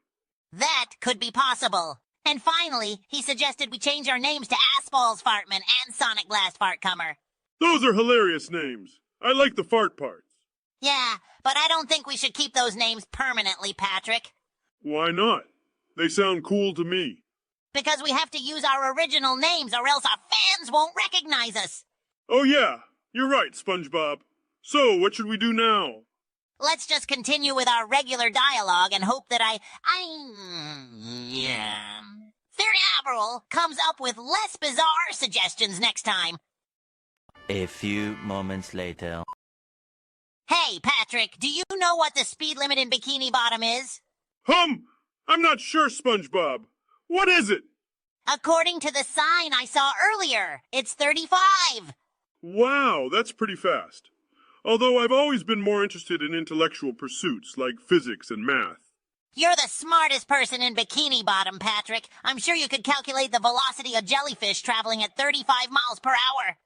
That could be possible. And finally, he suggested we change our names to Assballs Fartman and Sonic Blast Fartcomer. Those are hilarious names. I like the fart parts. Yeah, but I don't think we should keep those names permanently, Patrick. Why not? They sound cool to me. Because we have to use our original names or else our fans won't recognize us. Oh yeah, you're right, SpongeBob. So, what should we do now? Let's just continue with our regular dialogue and hope that Theory Averil comes up with less bizarre suggestions next time. A few moments later. Hey, Patrick, do you know what the speed limit in Bikini Bottom is? I'm not sure, SpongeBob. What is it? According to the sign I saw earlier, it's 35. Wow, that's pretty fast. Although I've always been more interested in intellectual pursuits like physics and math. You're the smartest person in Bikini Bottom, Patrick. I'm sure you could calculate the velocity of jellyfish traveling at 35 miles per hour.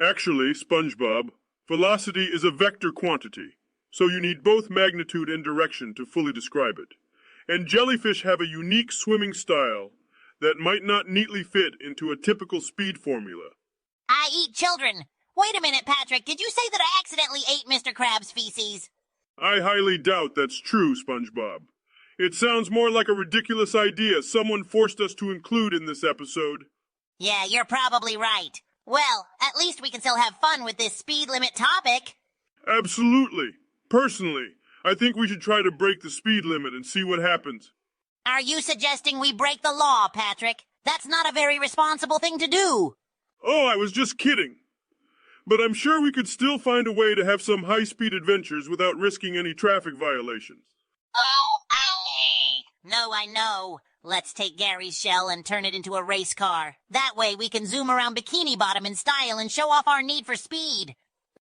Actually, SpongeBob, velocity is a vector quantity, so you need both magnitude and direction to fully describe it. And jellyfish have a unique swimming style that might not neatly fit into a typical speed formula. I eat children. Wait a minute, Patrick. Did you say that I accidentally ate Mr. Krabs' feces? I highly doubt that's true, SpongeBob. It sounds more like a ridiculous idea someone forced us to include in this episode. Yeah, you're probably right. Well, at least we can still have fun with this speed limit topic. Absolutely. Personally, I think we should try to break the speed limit and see what happens. Are you suggesting we break the law, Patrick? That's not a very responsible thing to do. Oh, I was just kidding. But I'm sure we could still find a way to have some high-speed adventures without risking any traffic violations. No, I know. Let's take Gary's shell and turn it into a race car. That way we can zoom around Bikini Bottom in style and show off our need for speed.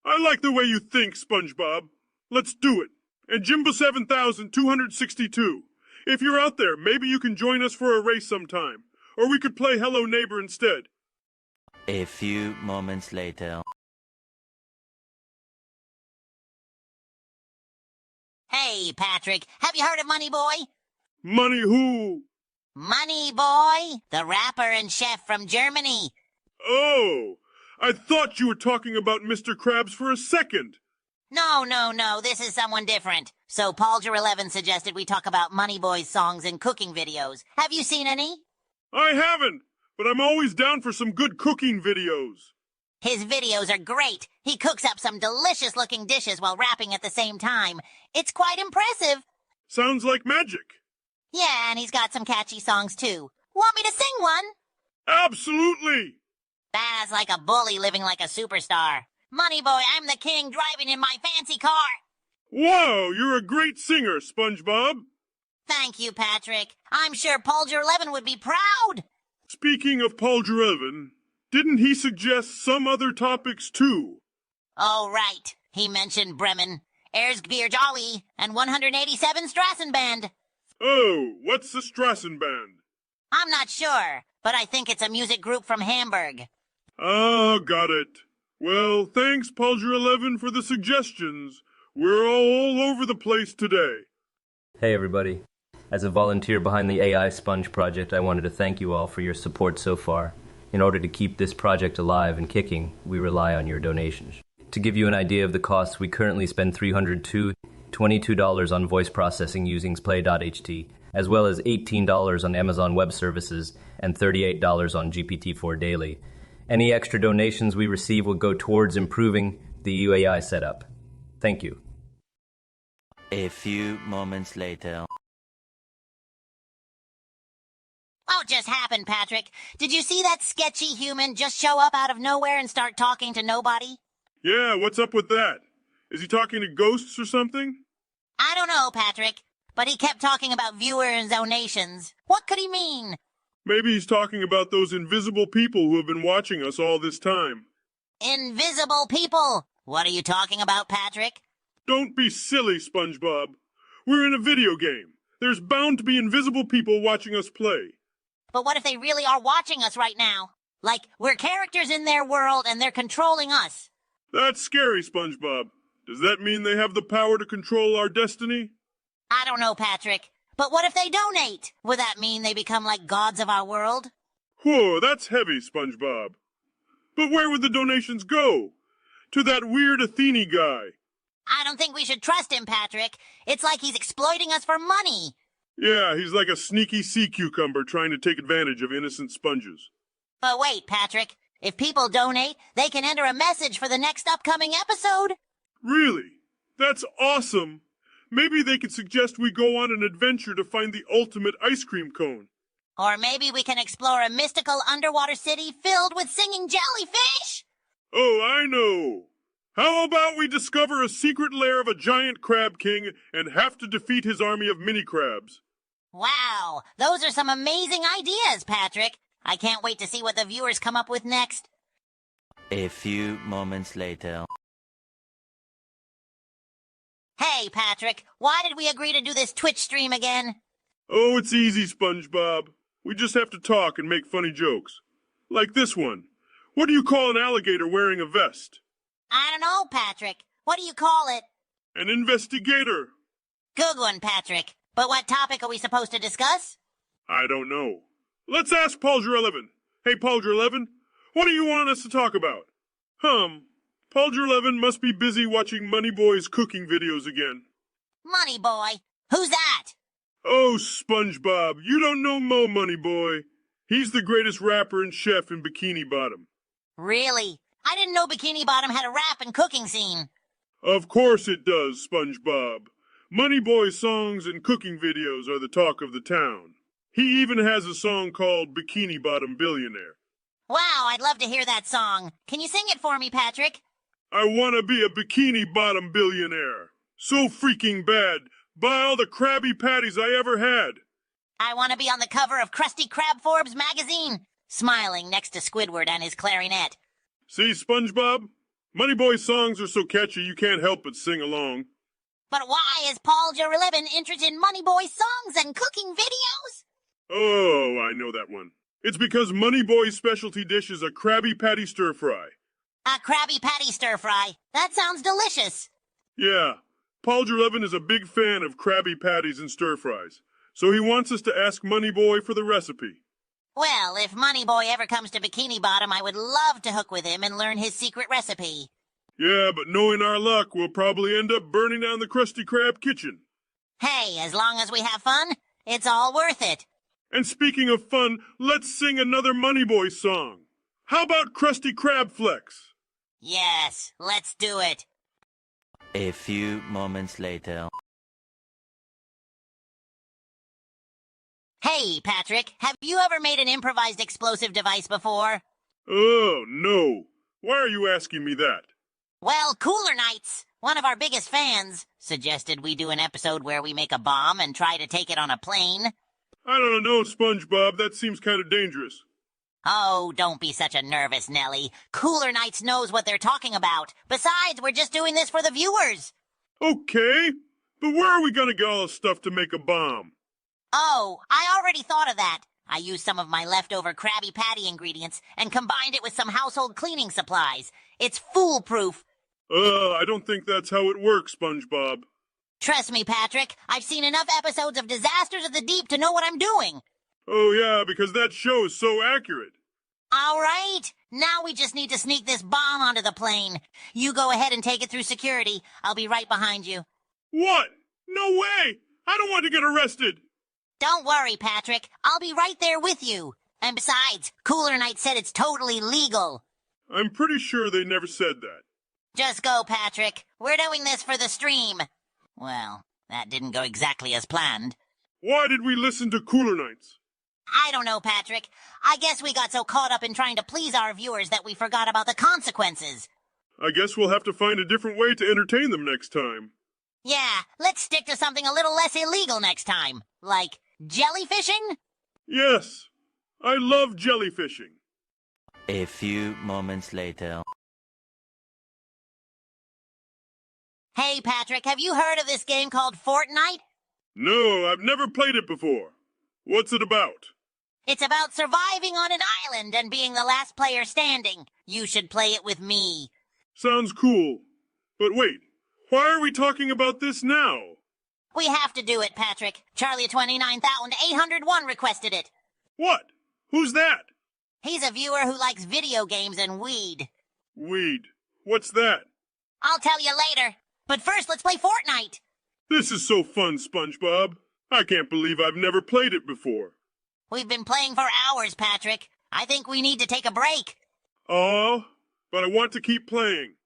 I like the way you think, SpongeBob. Let's do it. And Jimbo 7262. If you're out there, maybe you can join us for a race sometime. Or we could play Hello Neighbor instead. A few moments later. Hey, Patrick, have you heard of Money Boy? Money who? Money Boy, the rapper and chef from Germany. Oh, I thought you were talking about Mr. Krabs for a second. No, this is someone different. So Paulger11 suggested we talk about Money Boy's songs and cooking videos. Have you seen any? I haven't, but I'm always down for some good cooking videos. His videos are great. He cooks up some delicious-looking dishes while rapping at the same time. It's quite impressive. Sounds like magic. Yeah, and he's got some catchy songs, too. Want me to sing one? Absolutely. Badass like a bully, living like a superstar. Money Boy, I'm the king, driving in my fancy car. Whoa, you're a great singer, SpongeBob. Thank you, Patrick. I'm sure Paulger11 would be proud. Speaking of Paulger11, didn't he suggest some other topics, too? Oh, right. He mentioned Bremen, Erzgebirge Jolly, and 187 Strassenband. Oh, what's the Strassenband? I'm not sure, but I think it's a music group from Hamburg. Ah, got it. Well, thanks, Paulger11, for the suggestions. We're all over the place today. Hey everybody. As a volunteer behind the AI Sponge project, I wanted to thank you all for your support so far. In order to keep this project alive and kicking, we rely on your donations. To give you an idea of the costs, we currently spend $22 on voice processing using Sp0Nge.ht, as well as $18 on Amazon Web Services and $38 on GPT-4 Daily. Any extra donations we receive will go towards improving the UAI setup. Thank you. A few moments later. What just happened, Patrick? Did you see that sketchy human just show up out of nowhere and start talking to nobody? Yeah, what's up with that? Is he talking to ghosts or something? I don't know, Patrick, but he kept talking about viewers' donations. What could he mean? Maybe he's talking about those invisible people who have been watching us all this time. Invisible people? What are you talking about, Patrick? Don't be silly, SpongeBob. We're in a video game. There's bound to be invisible people watching us play. But what if they really are watching us right now? Like, we're characters in their world and they're controlling us. That's scary, SpongeBob. Does that mean they have the power to control our destiny? I don't know, Patrick. But what if they donate? Would that mean they become like gods of our world? Whoa, that's heavy, SpongeBob. But where would the donations go? To that weird Athene guy. I don't think we should trust him, Patrick. It's like he's exploiting us for money. Yeah, he's like a sneaky sea cucumber trying to take advantage of innocent sponges. But wait, Patrick. If people donate, they can enter a message for the next upcoming episode. Really? That's awesome! Maybe they could suggest we go on an adventure to find the ultimate ice cream cone. Or maybe we can explore a mystical underwater city filled with singing jellyfish. Oh, I know! How about we discover a secret lair of a giant crab king and have to defeat his army of mini crabs? Wow, those are some amazing ideas, Patrick. I can't wait to see what the viewers come up with next. A few moments later. Hey, Patrick, why did we agree to do this Twitch stream again? Oh, it's easy, SpongeBob. We just have to talk and make funny jokes. Like this one. What do you call an alligator wearing a vest? I don't know, Patrick. What do you call it? An investigator. Good one, Patrick. But what topic are we supposed to discuss? I don't know. Let's ask Paulger11. Hey, Paulger11, what do you want us to talk about? Paulger11 must be busy watching Moneyboy's cooking videos again. Money Boy? Who's that? Oh, SpongeBob, you don't know Mo Moneyboy. He's the greatest rapper and chef in Bikini Bottom. Really? I didn't know Bikini Bottom had a rap and cooking scene. Of course it does, SpongeBob. Moneyboy's songs and cooking videos are the talk of the town. He even has a song called Bikini Bottom Billionaire. Wow, I'd love to hear that song. Can you sing it for me, Patrick? I want to be a Bikini Bottom billionaire. So freaking bad. Buy all the Krabby Patties I ever had. I want to be on the cover of Krusty Krab Forbes magazine, smiling next to Squidward and his clarinet. See, SpongeBob? Moneyboy's songs are so catchy you can't help but sing along. But why is Paulger11 interested in Moneyboy's songs and cooking videos? Oh, I know that one. It's because Moneyboy's specialty dish is a Krabby Patty stir-fry. A Krabby Patty stir-fry. That sounds delicious. Yeah, Paulger11 is a big fan of Krabby Patties and stir-fries, so he wants us to ask Moneyboy for the recipe. Well, if Moneyboy ever comes to Bikini Bottom, I would love to hook with him and learn his secret recipe. Yeah, but knowing our luck, we'll probably end up burning down the Krusty Krab kitchen. Hey, as long as we have fun, it's all worth it. And speaking of fun, let's sing another Moneyboy song. How about Krusty Krab Flex? Yes, let's do it. A few moments later. Hey, Patrick, have you ever made an improvised explosive device before? Oh, no. Why are you asking me that? Well, Cooler Nights, one of our biggest fans, suggested we do an episode where we make a bomb and try to take it on a plane. I don't know, SpongeBob. That seems kind of dangerous. Oh, don't be such a nervous Nelly. Cooler Nights knows what they're talking about. Besides, we're just doing this for the viewers. Okay, but where are we gonna get all the stuff to make a bomb? Oh, I already thought of that. I used some of my leftover Krabby Patty ingredients and combined it with some household cleaning supplies. It's foolproof. I don't think that's how it works, SpongeBob. Trust me, Patrick. I've seen enough episodes of Disasters of the Deep to know what I'm doing. Oh, yeah, because that show is so accurate. All right. Now we just need to sneak this bomb onto the plane. You go ahead and take it through security. I'll be right behind you. What? No way! I don't want to get arrested! Don't worry, Patrick. I'll be right there with you. And besides, Cooler Knight said it's totally legal. I'm pretty sure they never said that. Just go, Patrick. We're doing this for the stream. Well, that didn't go exactly as planned. Why did we listen to Cooler Knights? I don't know, Patrick. I guess we got so caught up in trying to please our viewers that we forgot about the consequences. I guess we'll have to find a different way to entertain them next time. Yeah, let's stick to something a little less illegal next time. Like jellyfishing? Yes, I love jellyfishing. A few moments later. Hey, Patrick, have you heard of this game called Fortnite? No, I've never played it before. What's it about? It's about surviving on an island and being the last player standing. You should play it with me. Sounds cool. But wait, why are we talking about this now? We have to do it, Patrick. Charlie 29801 requested it. What? Who's that? He's a viewer who likes video games and weed. Weed. What's that? I'll tell you later. But first, let's play Fortnite. This is so fun, SpongeBob. I can't believe I've never played it before. We've been playing for hours, Patrick. I think we need to take a break. Oh, but I want to keep playing.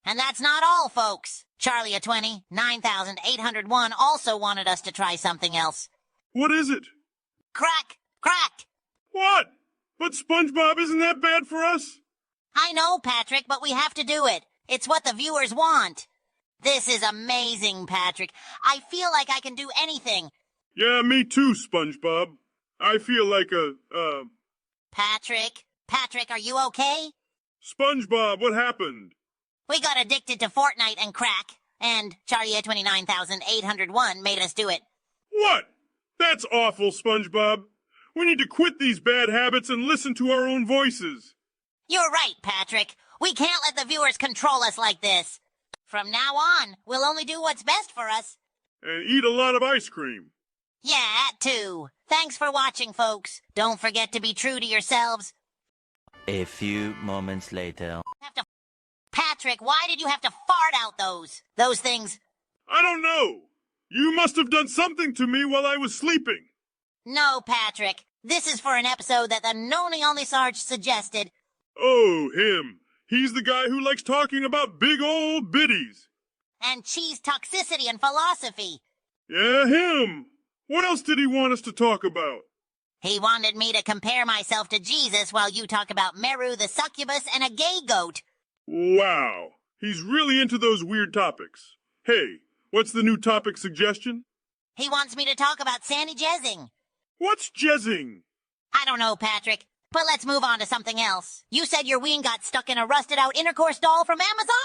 And that's not all, folks. Charlie 29801 also wanted us to try something else. What is it? Crack! Crack! What? But SpongeBob, isn't that bad for us? I know, Patrick, but we have to do it. It's what the viewers want. This is amazing, Patrick. I feel like I can do anything. Yeah, me too, SpongeBob. I feel like Patrick, are you okay? SpongeBob, what happened? We got addicted to Fortnite and crack, and Charlie 29801 made us do it. What? That's awful, SpongeBob. We need to quit these bad habits and listen to our own voices. You're right, Patrick. We can't let the viewers control us like this. From now on, we'll only do what's best for us. And eat a lot of ice cream. Yeah, that too. Thanks for watching, folks. Don't forget to be true to yourselves. A few moments later. Patrick, why did you have to fart out those things? I don't know. You must have done something to me while I was sleeping. No, Patrick. This is for an episode that the Noni Only Sarge suggested. Oh, him. He's the guy who likes talking about big old biddies. And cheese toxicity and philosophy. Yeah, him. What else did he want us to talk about? He wanted me to compare myself to Jesus while you talk about Meru the succubus and a gay goat. Wow. He's really into those weird topics. Hey, what's the new topic suggestion? He wants me to talk about Sandy Jezzing. What's jezzing? I don't know, Patrick. But let's move on to something else. You said your ween got stuck in a rusted-out intercourse doll from Amazon?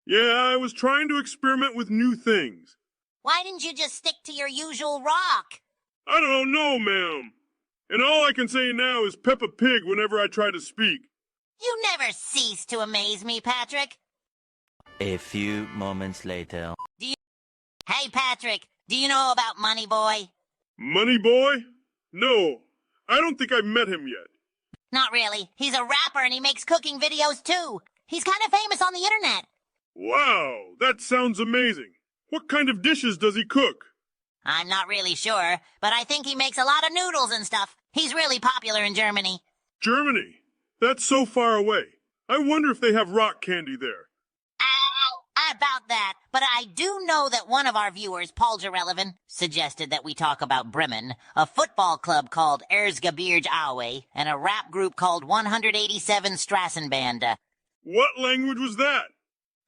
Yeah, I was trying to experiment with new things. Why didn't you just stick to your usual rock? I don't know, ma'am. And all I can say now is Peppa Pig whenever I try to speak. You never cease to amaze me, Patrick. A few moments later. Hey, Patrick, do you know about Money Boy? Money Boy? No, I don't think I've met him yet. Not really. He's a rapper and he makes cooking videos too. He's kind of famous on the internet. Wow, that sounds amazing. What kind of dishes does he cook? I'm not really sure, but I think he makes a lot of noodles and stuff. He's really popular in Germany. Germany? That's so far away. I wonder if they have rock candy there. About that, but I do know that one of our viewers, Paul Jarelevin, suggested that we talk about Bremen, a football club called Erzgebirge Aue, and a rap group called 187 Strassenbande. What language was that?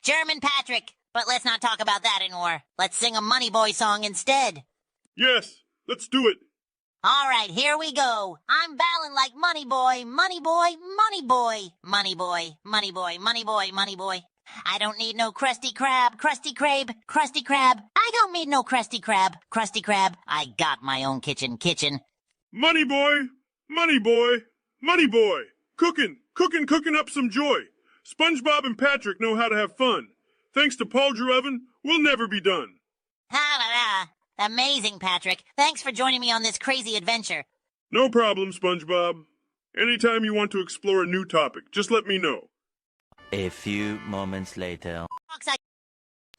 German, Patrick, but let's not talk about that anymore. Let's sing a Money Boy song instead. Yes, let's do it. All right, here we go. I'm ballin' like Money Boy, Money Boy, Money Boy, Money Boy, Money Boy, Money Boy, Money Boy. I don't need no Krusty Krab, Krusty Krab, Krusty Krab. I don't need no Krusty Krab, Krusty Krab. I got my own kitchen. Money Boy, Money Boy, Money Boy. Cooking up some joy. SpongeBob and Patrick know how to have fun. Thanks to Paul Jarevin, we'll never be done. Ha la la. Amazing, Patrick. Thanks for joining me on this crazy adventure. No problem, SpongeBob. Anytime you want to explore a new topic, just let me know. A few moments later.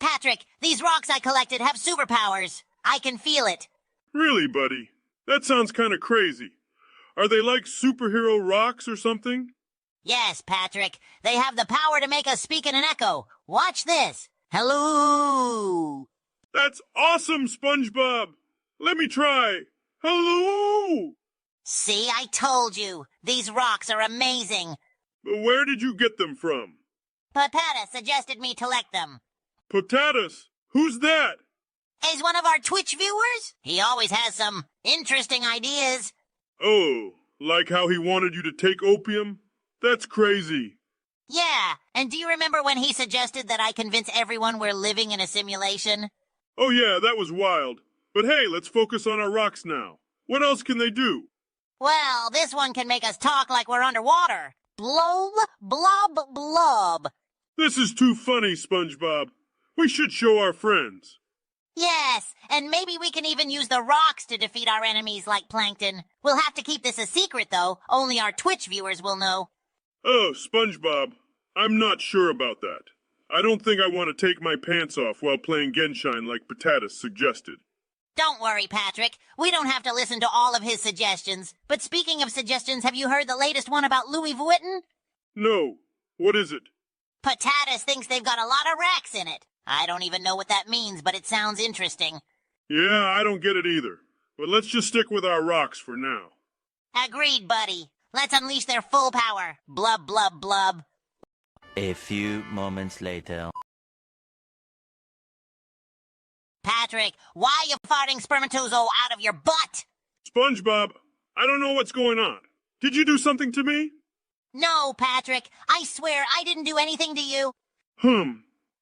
Patrick, these rocks I collected have superpowers. I can feel it. Really, buddy? That sounds kind of crazy. Are they like superhero rocks or something? Yes, Patrick. They have the power to make us speak in an echo. Watch this. Hello. That's awesome, SpongeBob! Let me try. Hello! See, I told you. These rocks are amazing. But where did you get them from? Patata suggested me to collect them. Potatus? Who's that? He's one of our Twitch viewers. He always has some interesting ideas. Oh, like how he wanted you to take opium? That's crazy. Yeah, and do you remember when he suggested that I convince everyone we're living in a simulation? Oh yeah, that was wild. But hey, let's focus on our rocks now. What else can they do? Well, this one can make us talk like we're underwater. Blob, blob, blob. This is too funny, SpongeBob. We should show our friends. Yes, and maybe we can even use the rocks to defeat our enemies like Plankton. We'll have to keep this a secret, though. Only our Twitch viewers will know. Oh, SpongeBob, I'm not sure about that. I don't think I want to take my pants off while playing Genshin like Potatus suggested. Don't worry, Patrick. We don't have to listen to all of his suggestions. But speaking of suggestions, have you heard the latest one about Louis Vuitton? No. What is it? Potatus thinks they've got a lot of racks in it. I don't even know what that means, but it sounds interesting. Yeah, I don't get it either. But let's just stick with our rocks for now. Agreed, buddy. Let's unleash their full power. Blub, blub, blub. A few moments later. Patrick, why are you farting spermatozo out of your butt? SpongeBob, I don't know what's going on. Did you do something to me? No, Patrick. I swear I didn't do anything to you.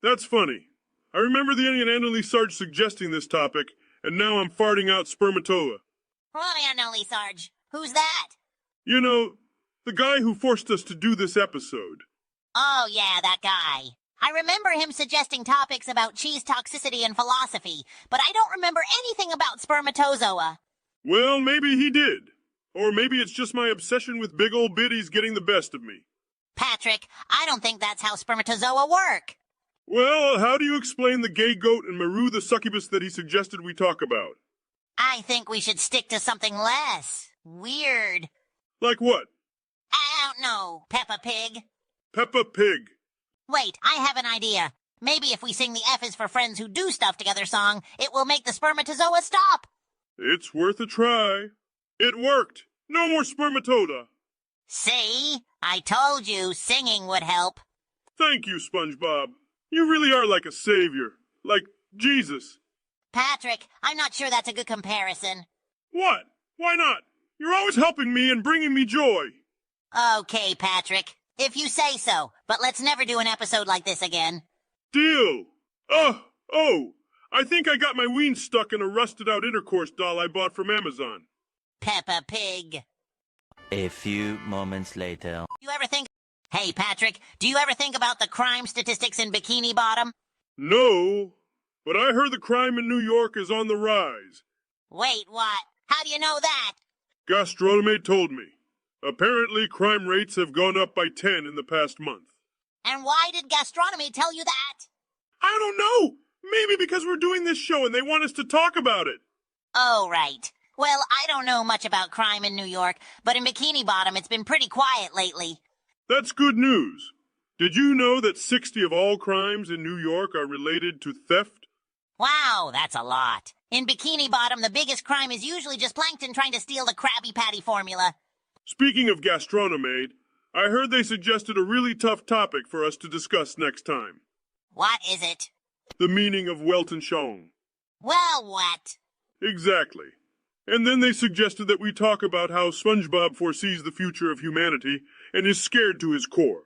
That's funny. I remember the Onion Sarge suggesting this topic, and now I'm farting out spermatoa. Ronnie Sarge. Who's that? You know, the guy who forced us to do this episode. Oh, yeah, that guy. I remember him suggesting topics about cheese toxicity and philosophy, but I don't remember anything about spermatozoa. Well, maybe he did. Or maybe it's just my obsession with big old biddies getting the best of me. Patrick, I don't think that's how spermatozoa work. Well, how do you explain the gay goat and Maru the succubus that he suggested we talk about? I think we should stick to something less weird. Like what? I don't know, Peppa Pig. Peppa Pig. Wait, I have an idea. Maybe if we sing the F is for Friends Who Do Stuff Together song, it will make the spermatozoa stop. It's worth a try. It worked. No more spermatoda. See? I told you singing would help. Thank you, SpongeBob. You really are like a savior. Like Jesus. Patrick, I'm not sure that's a good comparison. What? Why not? You're always helping me and bringing me joy. Okay, Patrick. If you say so, but let's never do an episode like this again. Deal. Oh, I think I got my ween stuck in a rusted-out intercourse doll I bought from Amazon. Peppa Pig. A few moments later. You ever think... Hey, Patrick, do you ever think about the crime statistics in Bikini Bottom? No, but I heard the crime in New York is on the rise. Wait, what? How do you know that? Gastronomy told me. Apparently, crime rates have gone up by 10 in the past month. And why did Gastronomy tell you that? I don't know. Maybe because we're doing this show and they want us to talk about it. Oh, right. Well, I don't know much about crime in New York, but in Bikini Bottom it's been pretty quiet lately. That's good news. Did you know that 60 of all crimes in New York are related to theft? Wow, that's a lot. In Bikini Bottom, the biggest crime is usually just Plankton trying to steal the Krabby Patty formula. Speaking of Gastronomade, I heard they suggested a really tough topic for us to discuss next time. What is it? The meaning of Welton Shong. Well, what? Exactly. And then they suggested that we talk about how SpongeBob foresees the future of humanity and is scared to his core.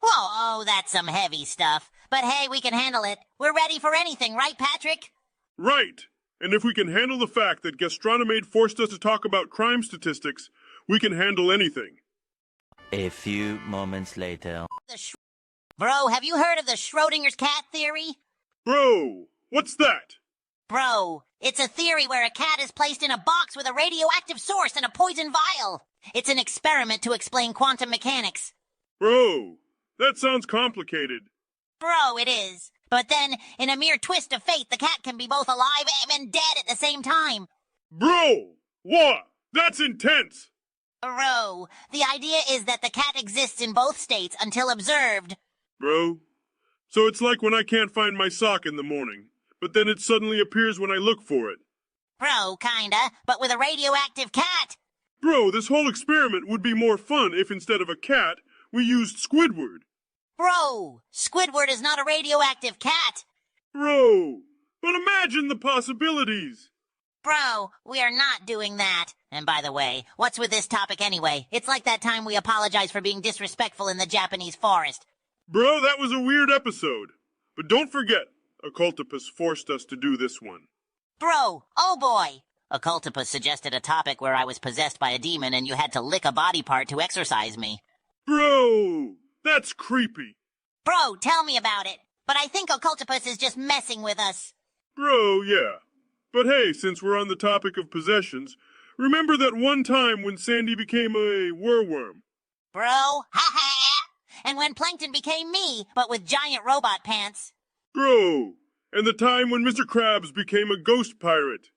Oh, that's some heavy stuff. But hey, we can handle it. We're ready for anything, right, Patrick? Right. And if we can handle the fact that Gastronomade forced us to talk about crime statistics, we can handle anything. A few moments later. Bro, have you heard of the Schrodinger's cat theory? Bro, what's that? Bro, it's a theory where a cat is placed in a box with a radioactive source and a poison vial. It's an experiment to explain quantum mechanics. Bro, that sounds complicated. Bro, it is. But then, in a mere twist of fate, the cat can be both alive and dead at the same time. Bro, what? That's intense. Bro, the idea is that the cat exists in both states until observed. Bro, so it's like when I can't find my sock in the morning, but then it suddenly appears when I look for it. Bro, kinda, but with a radioactive cat. Bro, this whole experiment would be more fun if instead of a cat, we used Squidward. Bro, Squidward is not a radioactive cat. Bro, but imagine the possibilities. Bro, we are not doing that. And by the way, what's with this topic anyway? It's like that time we apologized for being disrespectful in the Japanese forest. Bro, that was a weird episode. But don't forget, Occultopus forced us to do this one. Bro, oh boy! Occultopus suggested a topic where I was possessed by a demon and you had to lick a body part to exorcise me. Bro, that's creepy. Bro, tell me about it. But I think Occultopus is just messing with us. Bro, yeah. But hey, since we're on the topic of possessions, remember that one time when Sandy became a werewolf? Bro, ha ha! And when Plankton became me, but with giant robot pants. Bro, and the time when Mr. Krabs became a ghost pirate.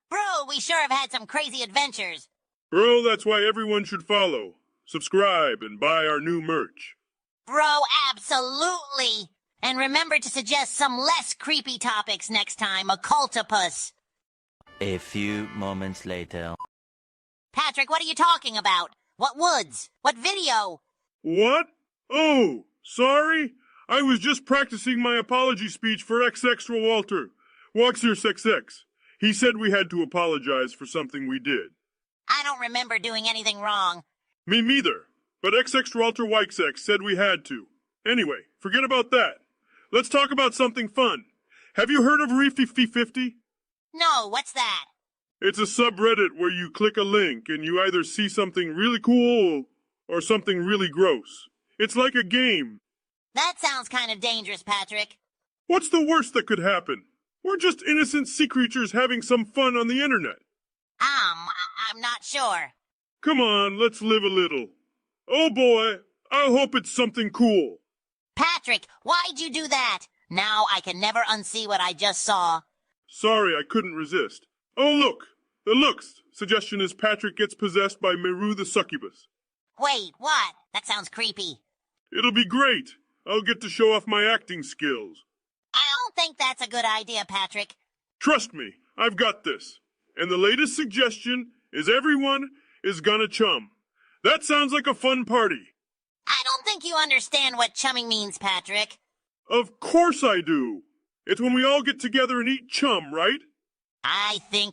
Bro, we sure have had some crazy adventures. Bro, that's why everyone should follow, subscribe, and buy our new merch. Bro, absolutely! And remember to suggest some less creepy topics next time, Occultopus. A few moments later. Patrick, what are you talking about? What woods? What video? What? Oh, sorry. I was just practicing my apology speech for X-Extra Walter. Waxer He said we had to apologize for something we did. I don't remember doing anything wrong. Me neither. But X-Extra Walter Waxex said we had to. Anyway, forget about that. Let's talk about something fun. Have you heard of Reefy50? No, what's that? It's a subreddit where you click a link and you either see something really cool or something really gross. It's like a game. That sounds kind of dangerous, Patrick. What's the worst that could happen? We're just innocent sea creatures having some fun on the internet. I'm not sure. Come on, let's live a little. Oh boy, I hope it's something cool. Patrick, why'd you do that? Now I can never unsee what I just saw. Sorry, I couldn't resist. Oh look, the looks. Suggestion is Patrick gets possessed by Meru the succubus. Wait, what? That sounds creepy. It'll be great. I'll get to show off my acting skills. I don't think that's a good idea, Patrick. Trust me, I've got this. And the latest suggestion is everyone is gonna chum. That sounds like a fun party. I don't think you understand what chumming means, Patrick. Of course I do. It's when we all get together and eat chum, right? I think